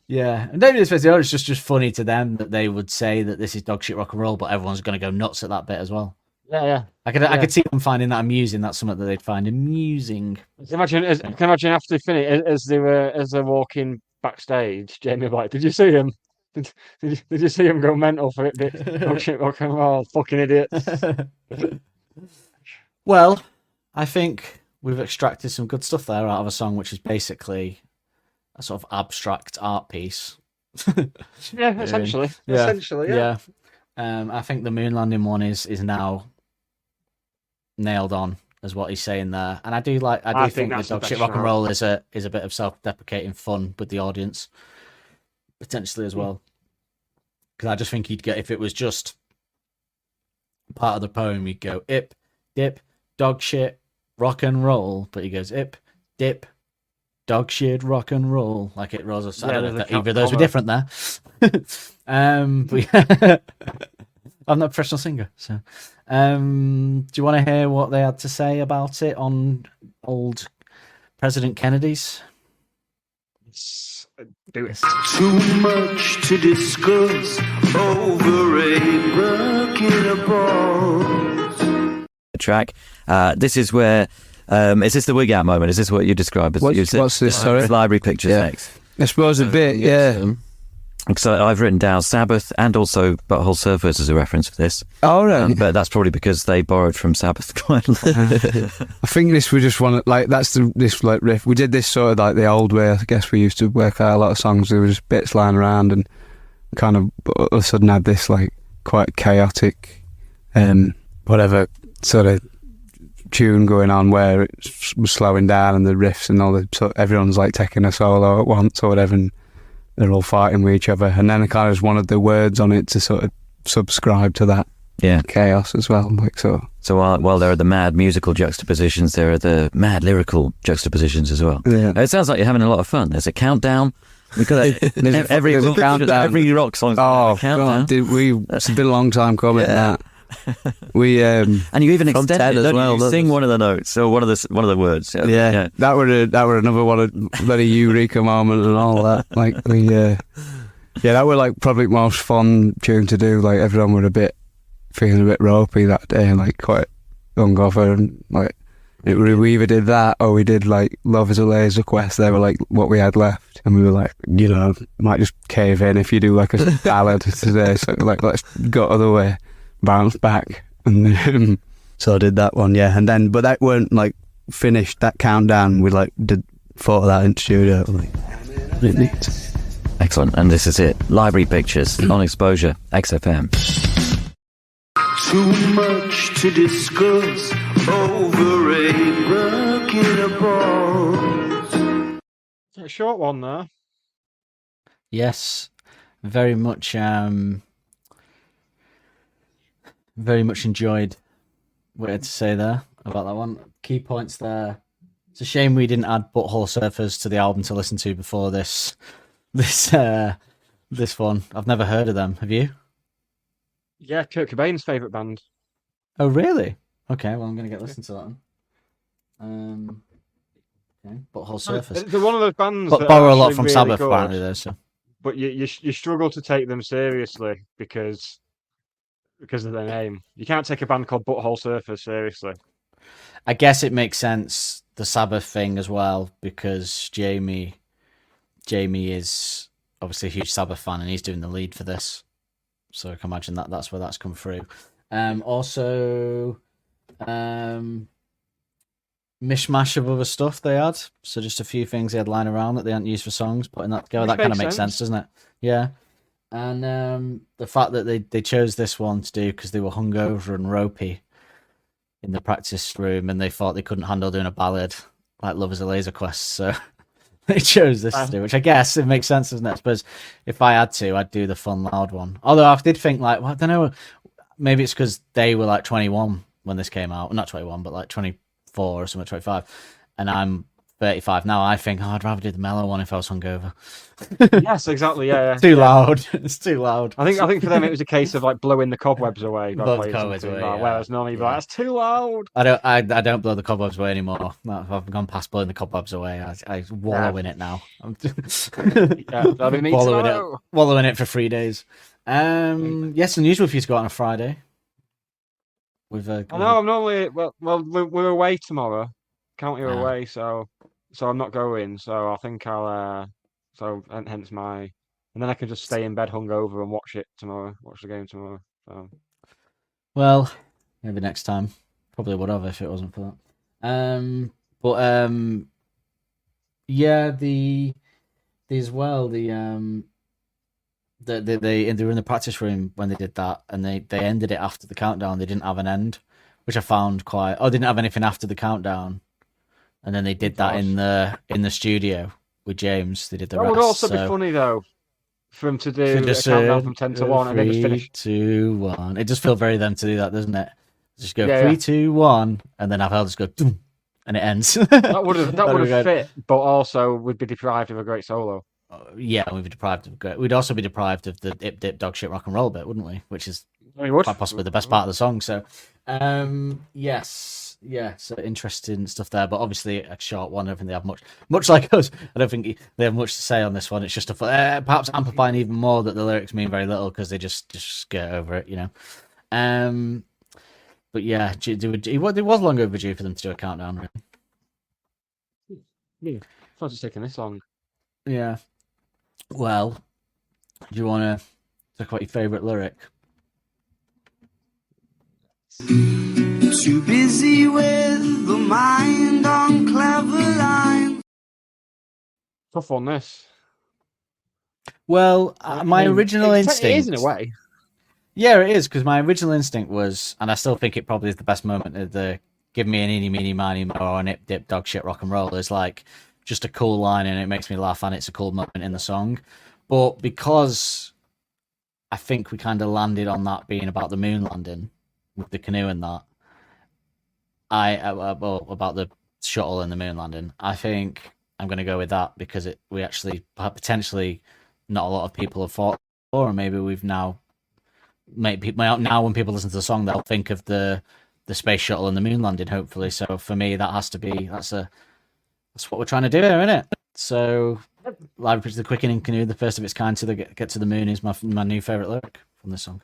And maybe it's just funny to them that they would say that this is dog shit rock and roll, but everyone's going to go nuts at that bit as well. Yeah. I could see them finding that amusing. That's something that they'd find amusing. Can you imagine after they finish, as they're walking backstage, Jamie would be like, "Did you see him? Did you see him go mental for it? Dog shit rock and roll, fucking idiots." Well, I think we've extracted some good stuff there out of a song which is basically a sort of abstract art piece. Yeah, essentially. Yeah. I think the moon landing one is now nailed on as what he's saying there, and I do think the dog shit rock and roll is a bit of self-deprecating fun with the audience potentially as well, because I just think he'd get, if it was just part of the poem, he'd go ip dip dog shit rock and roll, but he goes ip dip dog shit rock and roll, like it rolls us. I don't know if either of those were different there. But I'm not a professional singer, so do you want to hear what they had to say about it on old President Kennedy's? Do it. Too much to discuss over a bucket of balls. Track. This is where is this the wig out moment? Is this what you describe as what's this? Sorry, library pictures next. I suppose a bit, yeah. So I've written down Sabbath and also Butthole Surfers as a reference for this. Oh, right. But that's probably because they borrowed from Sabbath quite a lot. I think this we just want to, like, that's this like riff. We did this sort of like the old way. I guess we used to work out a lot of songs. There was just bits lying around and kind of all of a sudden had this like quite chaotic, whatever sort of tune going on where it was slowing down and the riffs and all the everyone's like taking a solo at once or whatever. And they're all fighting with each other, and then I kind of just wanted the words on it to sort of subscribe to that chaos as well. Like so while there are the mad musical juxtapositions, there are the mad lyrical juxtapositions as well. Yeah. It sounds like you're having a lot of fun. There's a countdown. We've got every rock song. Oh, countdown. It's been a long time coming. That we and you even from extend it as well. You sing one of the notes or one of the words. Yeah. That were another one of bloody eureka moment and all that. Like we that were like probably the most fun tune to do. Like everyone were feeling a bit ropey that day, like quite hungover, and like we either did that or we did like Love Is a Laser Quest. They were like what we had left, and we were like, might just cave in if you do like a ballad today. So like let's go other way. Bounce back, and so I did that one, and then but that weren't like finished. That countdown, we like did thought of that in studio. Like, really neat. Excellent, and this is it. Library Pictures on Exposure XFM. Too much to discuss over a bucket of balls. A short one there. Yes, very much. Very much enjoyed what I had to say there about that one. Key points there. It's a shame we didn't add Butthole Surfers to the album to listen to before this one. I've never heard of them. Have you? Yeah, Kurt Cobain's favourite band. Oh, really? Okay, well, I'm going to get listened to that one. Okay, Butthole Surfers. They're one of those bands but that borrow a lot from really Sabbath, good, apparently, though. So. But you struggle to take them seriously because because of their name. You can't take a band called Butthole Surfers seriously. I guess it makes sense, the Sabbath thing as well, because Jamie is obviously a huge Sabbath fan and he's doing the lead for this. So I can imagine that's where that's come through. Also, mishmash of other stuff they had. So just a few things they had lying around that they hadn't used for songs, putting that together. Which That kind of makes makes sense, sense. doesn't it? Yeah. And the fact that they chose this one to do because they were hungover and ropey in the practice room and they thought they couldn't handle doing a ballad like Love is a Laser Quest. So they chose this to do, which I guess it makes sense, doesn't it? I suppose if I had to, I'd do the fun, loud one. Although I did think, like, well, I don't know, maybe it's because they were like 21 when this came out. Well, not 21, but like 24 or something, 25. And I'm 35 now. I think, I'd rather do the mellow one if I was hungover. Yes, exactly. Yeah, Too loud. It's too loud. I think for them it was a case of like blowing the cobwebs away. by Blow the playing cobwebs something away, like, yeah. Whereas normally, you'd be like, Yeah. that's too loud. I don't blow the cobwebs away anymore. No, I've gone past blowing the cobwebs away. I wallow in it now. Yeah, that'll be me tomorrow. Wallow in it for 3 days. Yes, unusual for you to go out on a Friday. With I know. I'm normally well. We're away tomorrow. County are Ah. away, so I'm not going. So I think I'll. Hence my. And then I can just stay in bed hungover and watch it tomorrow. Watch the game tomorrow. So. Well, maybe next time. Probably would have if it wasn't for that. Yeah, they were in the practice room when they did that, and they ended it after the countdown. They didn't have an end, which I found quite. Oh, they didn't have anything after the countdown, and then they did that in the studio with James. They did the That rest. would also so... be funny though, for him to do a Just countdown from 10 to 1 and then just 3, finish. 2, 1. It just feels very them to do that, doesn't it? Just go Yeah, 3, yeah. 2, 1, and then I'll just go doom, and it ends. That would have That'd be good. fit, but also we'd be deprived of a great solo. Yeah, we'd be deprived of great. We'd also be deprived of the dip dip dog shit rock and roll bit, wouldn't we? Which is We would. quite possibly the best part of the song. So, yes, yeah, so interesting stuff there. But obviously a short one. I don't think they have much like us. I don't think they have much to say on this one. It's just perhaps amplifying even more that the lyrics mean very little because they just get over it, you know. But yeah, it was long overdue for them to do a countdown. Really. Yeah, I thought it's taking this long. Yeah. Well, do you want to talk about your favourite lyric? Too busy with the mind on clever lines. Tough on this. Well, my original instinct... It is in a way. Yeah, it is, because my original instinct was, and I still think it probably is the best moment of the give me an eeny, meeny, miny, mo, or nip, dip, dog shit, rock and roll, is like just a cool line and it makes me laugh and it's a cool moment in the song. But because I think we kind of landed on that being about the moon landing with the canoe and that, about the shuttle and the moon landing, I think I'm going to go with that because we actually potentially not a lot of people have thought, or maybe we've now made people now when people listen to the song they'll think of the space shuttle and the moon landing. Hopefully, so for me that has to be that's what we're trying to do here, isn't it? So, Live Bridge the Quickening Canoe, the first of its kind to get to the moon, is my new favorite lyric from this song.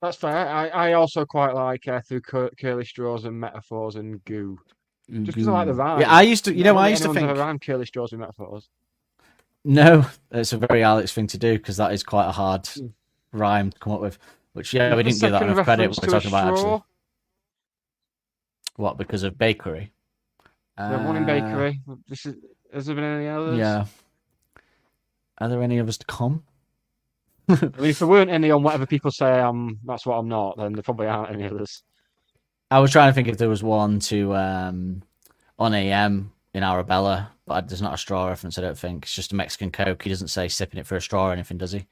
That's fair. I also quite like through curly straws and metaphors and goo. Just because I like the rhyme. Yeah, I used to think ever rhyme curly straws with metaphors. No, it's a very Alex thing to do because that is quite a hard rhyme to come up with. Which we didn't give that enough credit when we're talking about actually. What, because of bakery? The one in bakery. Has there been any others? Yeah. Are there any others to come? I mean, if there weren't any on whatever people say that's what I'm not, then there probably aren't any others. I was trying to think if there was one to on AM in Arabella, but there's not a straw reference, I don't think. It's just a Mexican Coke. He doesn't say sipping it for a straw or anything, does he?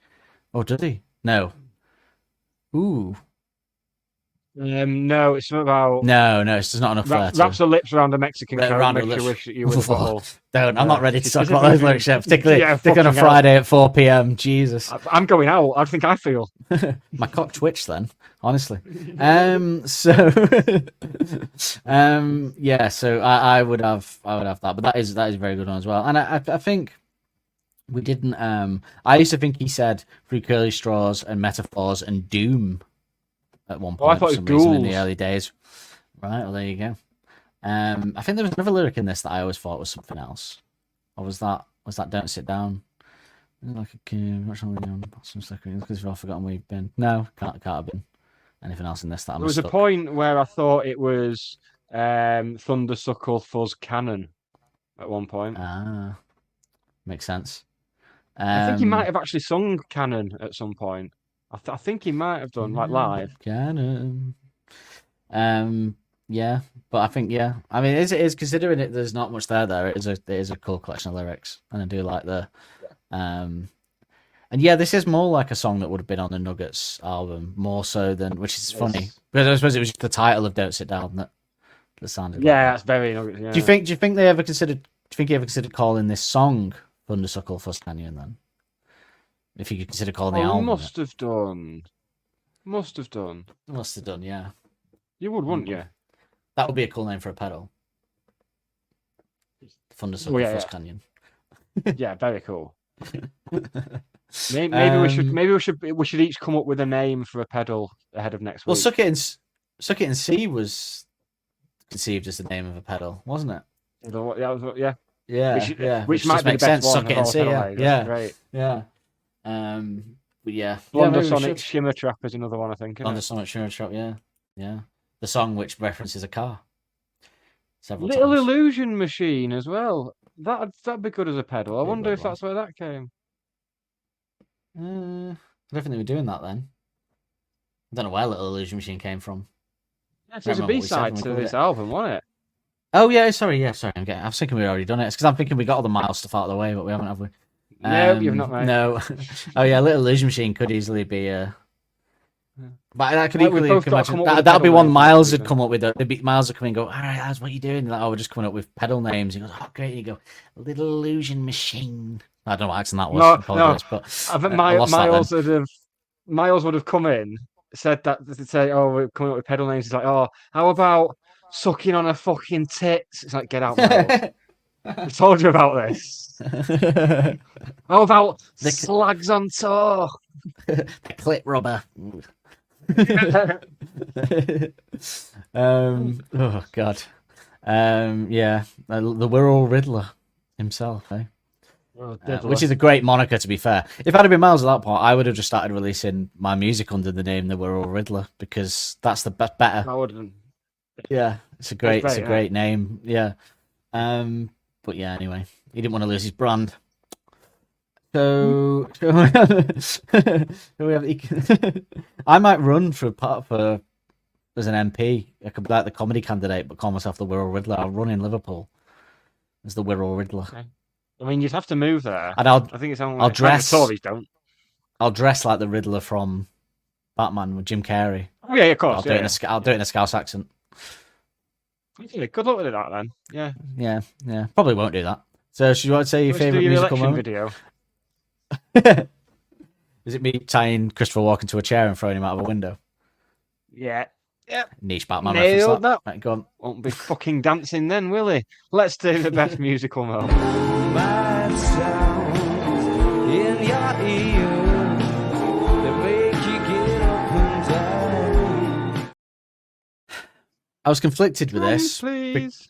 Oh, does he? No. Ooh. No, it's not about... No, it's not enough there. Wraps her lips around a Mexican Coke, around her makes you lips. wish that you were the bottle. Don't. I'm not ready to talk Is it about those even- lyrics yet, particularly Yeah, on a fucking Friday at 4 p.m. Jesus. I'm going out. I think I feel. My cock twitched then, honestly. Yeah, so I would have that, but that is a very good one as well. And I think we didn't I used to think he said through curly straws and metaphors and doom at one Oh, I point thought for it some was reason in the ghouls. early days. Right, well there you go. I think there was another lyric in this that I always thought was something else. Or was that Don't Sit Down? Like a kid, what's wrong with you? Some seconds because I've forgotten where you've been. No, can't have been. Anything else in this that I There was a mistook? point where I thought it was Thundersuckle Fuzz Canon at one point. Ah, makes sense. I think he might have actually sung Canon at some point. I think he might have done, like, live. Canon. Yeah, but I think I mean, it is considering it. There's not much there. It is a cool collection of lyrics, and I do like and yeah, this is more like a song that would have been on the Nuggets album, more so than, which is funny because I suppose it was just the title of "Don't Sit Down" that sounded. Yeah, like that's very Nuggets. Yeah. Do you think they ever considered? Do you think he ever considered calling this song "Thundersuckle Fuzz Canyon"? Then, if you could consider calling the Oh, he album, must have done. Must have done. must have done. Yeah, You would, wouldn't you? that would be a cool name for a pedal. Thundersuckle Fuzz Canyon. Yeah, very cool. Maybe we should each come up with a name for a pedal ahead of next week. Well, Suck It and See was conceived as the name of a pedal, wasn't it? Yeah. Yeah, Which might just be the makes best sense. one. Suck It and See, That's great. yeah. But yeah, Thunder maybe we Sonic should. Shimmer Trap is another one, I think. Isn't Thunder it? Sonic Shimmer Trap, yeah. The song which references a car. Several Little times. Illusion Machine as well. That'd be good as a pedal. I Be a wonder good if that's where that came. I don't think they were doing that then. I don't know where Little Illusion Machine came from. Yeah, it's Can't a remember what we said B-side when we to covered this it. album, wasn't it? Oh yeah, sorry. I was thinking we'd already done it. It's because I'm thinking we got all the Miles stuff out of the way, but we haven't, have we? No, you've not, mate. No. Oh yeah, Little Illusion Machine could easily be but that could Like, we've equally both got to come up with a that'd be pedal one name for Miles some would come up with. There'd be Miles would come in and go, all right, lads, what are you doing? Like, oh, we're just coming up with pedal names. He goes, oh great. And you go, Little Illusion Machine. I don't know what accent that was. No, Apologize, no. but I think I lost that then. Miles would have come in, said that, to say, oh, we're coming up with pedal names. He's like, oh, how about sucking on a fucking tits? It's like, get out, Miles. I told you about this. How about slags on tour? The clit rubber. Oh god. Yeah, the Wirral Riddler himself, eh? Which is a great moniker, to be fair. If I'd have been Miles at that point, I would have just started releasing my music under the name the Wirral Riddler because that's the better. I would have. Yeah, it's a great name. Yeah. But yeah, anyway, he didn't want to lose his brand. So we have. I might run for as an MP. I could be like the comedy candidate, but call myself the Wirral Riddler. I'll run in Liverpool as the Wirral Riddler. Okay. I mean, you'd have to move there. And I think it's only. I'll dress. The Tories don't. I'll dress like the Riddler from Batman with Jim Carrey. Oh yeah, of course. I'll do it in a Scouse accent. Okay, good luck with that then. Yeah. Yeah. Probably won't do that. So, should you want to say your Let's do favorite your musical election moment? video. Is it me tying Christopher Walken to a chair and throwing him out of a window? Yeah. Niche Batman Nailed reference. that. Right, go on. Won't be fucking dancing then, will he? Let's do the best musical moment. Bad sounds in your ear that make you get up and down. I was conflicted with this. Please.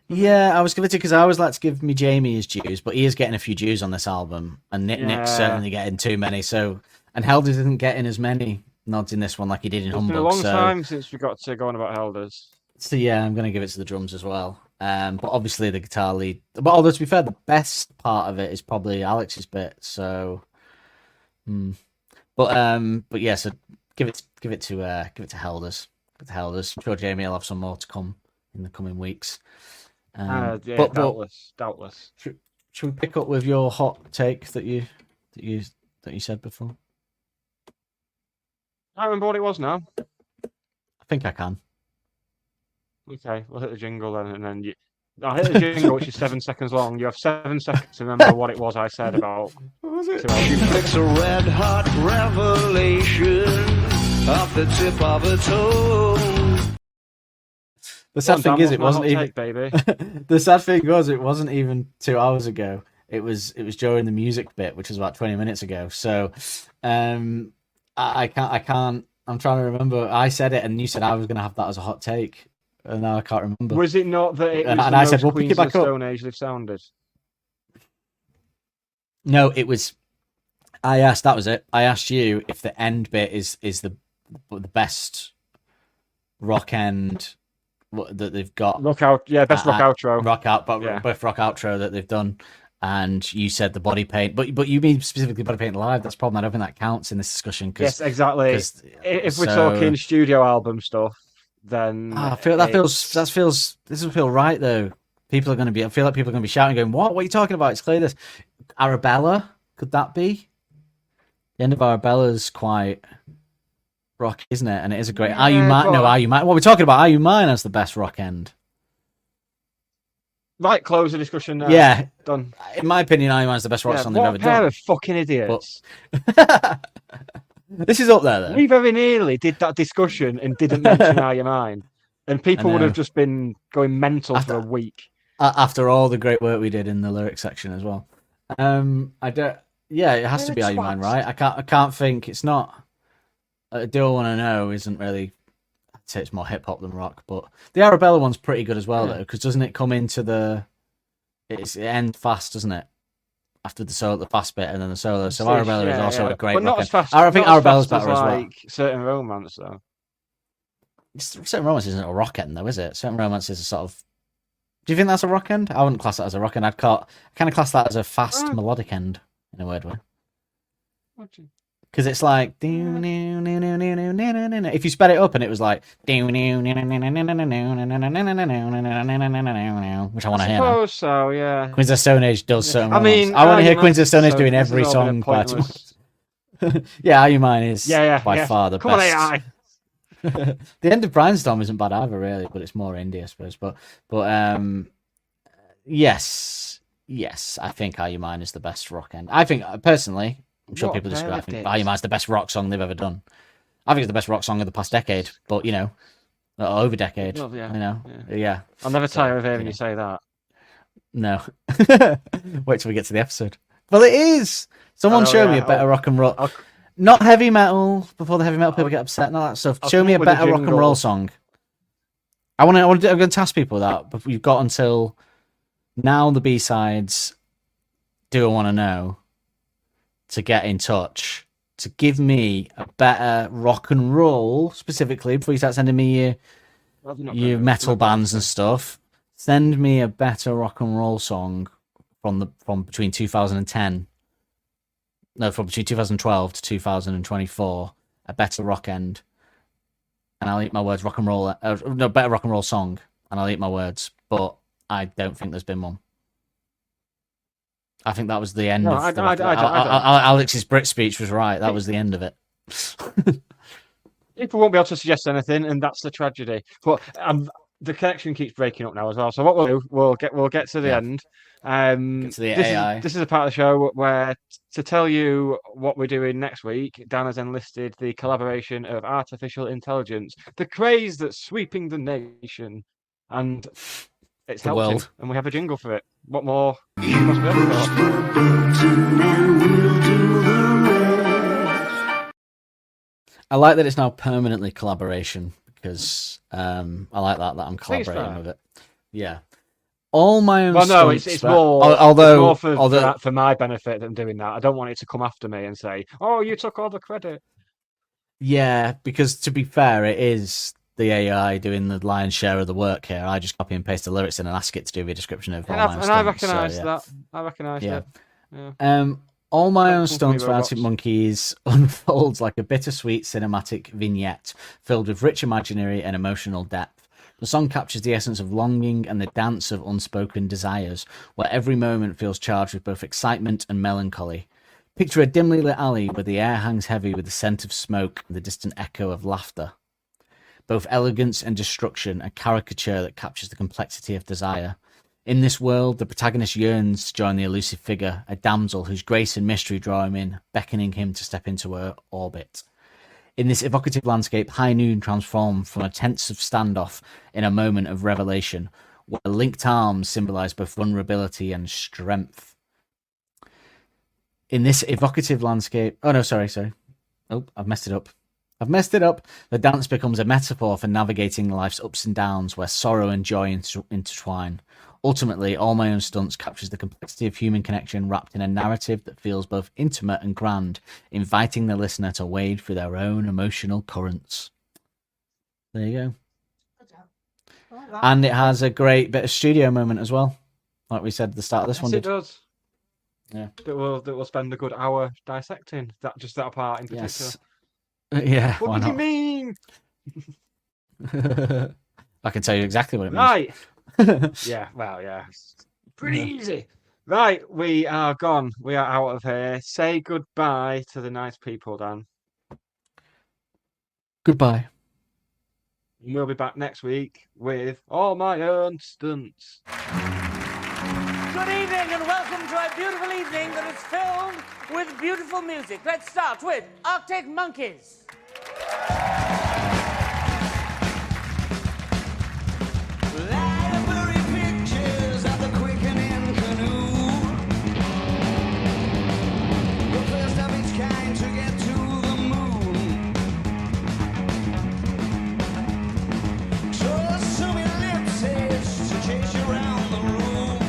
Yeah, I was conflicted because I always like to give me Jamie his dues, but he is getting a few dues on this album, and Nick's certainly getting too many. So, and Helder isn't getting as many nods in this one like he did in It's Humbug. been a long so, time since we got to go on about Helders. So yeah, I'm going to give it to the drums as well. But obviously the guitar lead. But although to be fair, the best part of it is probably Alex's bit. So, but yeah. So give it to Helders. Give it to Helders. I'm sure Jamie will have some more to come in the coming weeks. Yeah, but doubtless. Should we pick up with your hot take that you said before? I don't remember what it was now. I think I can. Okay, we'll hit the jingle then, and then I'll hit the jingle, which is 7 seconds long. You have 7 seconds to remember what it was I said about. What was it? She picks a red hot revelation off the tip of her toe. The sad thing is, it my wasn't hot even. take, baby. The sad thing was, it wasn't even 2 hours ago. It was during the music bit, which was about 20 minutes ago. So, I can't I'm trying to remember. I said it, and you said I was going to have that as a hot take, and now I can't remember. Was it not that it was And the I most said, we'll pick Queens it of back the up. Stone Age they've sounded? No, it was. I asked. That was it. I asked you if the end bit is the best rock end that they've got. Rock out, yeah, best rock outro. Best rock outro that they've done. And you said the body paint, but you mean specifically body paint live? That's a problem. I don't think that counts in this discussion. Yes, exactly. If we're talking studio album stuff, then I feel this will feel right though. I feel like people are going to be shouting, going, "What? What are you talking about? It's clear this Arabella. Could that be the end of Arabella's quite rock, isn't it? And it is a great. Are You Mine? What we're talking about? Are You Mine as the best rock end? Right, close the discussion now. Yeah, done. In my opinion, Are You Mine is the best rock song they've ever done. What a pair of fucking idiots! This is up there, though. We very nearly did that discussion and didn't mention Are You Mine, and people would have just been going mental for a week. After all the great work we did in the lyric section as well. I don't. Yeah, it has to be Are You Mine, right? I can't think. It's not. Do I Want to Know isn't really. I'd say it's more hip hop than rock, but the Arabella one's pretty good as well, though, because doesn't it come into it ends fast, doesn't it? After the fast bit and then the solo. So Arabella is also a great but not rock as fast. I think Arabella's better as well. Like Certain Romance, though. Certain Romance isn't a rock end, though, is it? Certain Romance is a sort of. Do you think that's a rock end? I wouldn't class that as a rock end. I kind of class that as a fast melodic end in a weird way. Because it's like if you sped it up and it was like which I want to hear now. So yeah. Queens of Stone Age does Certain Romance. I mean, I want to hear Queens of Stone Age doing every song by yeah, Are You Mine is by far the best. AI. The end of Brainstorm isn't bad either, really, but it's more indie, I suppose. But yes, I think Are You Mine is the best rock end. I think personally, I'm sure people disagree. I think Are You Mine's the best rock song they've ever done. I think it's the best rock song of the past decade, but over decade. Well, yeah. I'll never tire of hearing you say that. No. Wait till we get to the episode. Well, it is. Someone show me a better rock and roll. Not heavy metal before the heavy metal people get upset and all that stuff. Show me a better rock and roll song. I'm going to task people that, but you've got until now the B-sides. Do I Want to Know? To get in touch to give me a better rock and roll specifically before you start sending me your metal bands and stuff. Send me a better rock and roll song from between 2010. No, from between 2012 to 2024, a better rock end, and I'll eat my words. Rock and roll, better rock and roll song, and I'll eat my words. But I don't think there's been one. I think that was the end of Alex's Brit speech was right. That was the end of it. People won't be able to suggest anything, and that's the tragedy. But the connection keeps breaking up now as well. So what we'll do, we'll get to the end. Get to the AI. This is a part of the show where, to tell you what we're doing next week, Dan has enlisted the collaboration of artificial intelligence, the craze that's sweeping the nation, and it's the helped world. him, and we have a jingle for it. What more? I like that it's now permanently collaboration because I like that I'm collaborating with it. Yeah. All my own. Well, no, it's more. Although, it's more for my benefit that I'm doing that. I don't want it to come after me and say, "Oh, you took all the credit." Yeah, because to be fair, it is the AI doing the lion's share of the work here. I just copy and paste the lyrics in and ask it to do a description of all my own stunts. I recognise that. I recognise that. Yeah. All My Own Stunts for Arctic Monkeys unfolds like a bittersweet cinematic vignette filled with rich imaginary and emotional depth. The song captures the essence of longing and the dance of unspoken desires, where every moment feels charged with both excitement and melancholy. Picture a dimly lit alley where the air hangs heavy with the scent of smoke and the distant echo of laughter. Both elegance and destruction, a caricature that captures the complexity of desire. In this world, the protagonist yearns to join the elusive figure, a damsel whose grace and mystery draw him in, beckoning him to step into her orbit. In this evocative landscape, High Noon transforms from a tense standoff in a moment of revelation, where linked arms symbolize both vulnerability and strength. In this evocative landscape... Oh, no, sorry. Oh, I've messed it up. I've messed it up. The dance becomes a metaphor for navigating life's ups and downs where sorrow and joy intertwine. Ultimately, All My Own Stunts captures the complexity of human connection wrapped in a narrative that feels both intimate and grand, inviting the listener to wade through their own emotional currents. There you go. And it has a great bit of studio moment as well. Like we said at the start of this one. It does. Yeah. That we'll spend a good hour dissecting that part in particular. Yes. Yeah. What did you mean? I can tell you exactly what it means. Right. Yeah, well, yeah. Pretty easy. Right, we are gone. We are out of here. Say goodbye to the nice people, Dan. Goodbye. We'll be back next week with All My Own Stunts. Good evening and welcome to a beautiful evening that is filled with beautiful music. Let's start with Arctic Monkeys. Library pictures of the quickening canoe. The first of its kind to get to the moon. Trust some ellipses to chase you around the room.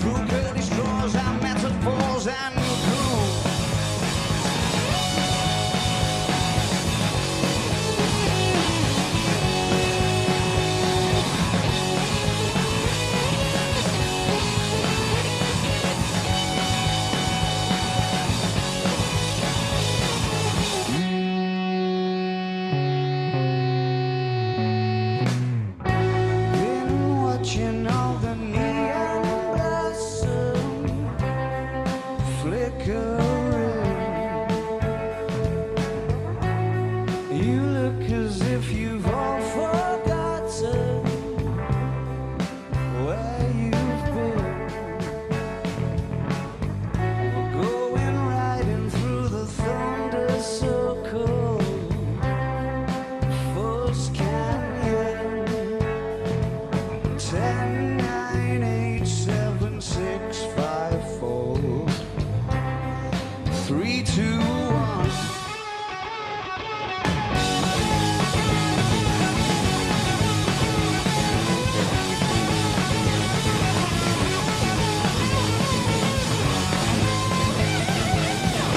Through curly straws and metaphors and gloom. Been watching all the neon blossom flickering. You look as if you've all forgotten where you've been. We're going riding through the thunder so cold. First Canyon. 10, 9, 8, 7, 6, 5, 4, 3, 2, 1.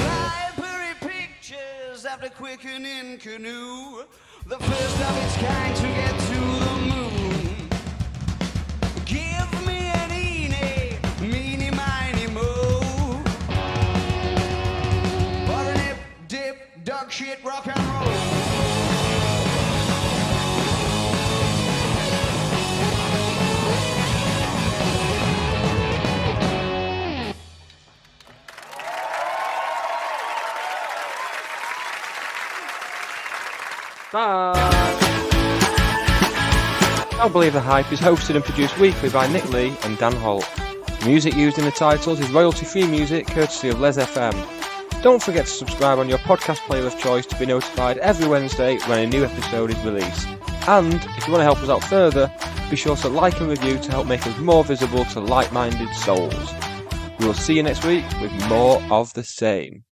Library pictures of the quickening canoe, the first of its kind to get to the moon. Give me an eeny, meeny, miny, moe. For an hip, dip, dog shit, rock and roll. Bye. Don't Believe the Hype is hosted and produced weekly by Nick Lee and Dan Holt. Music used in the titles is royalty-free music courtesy of Les FM. Don't forget to subscribe on your podcast player of choice to be notified every Wednesday when a new episode is released. And if you want to help us out further, be sure to like and review to help make us more visible to like-minded souls. We will see you next week with more of the same.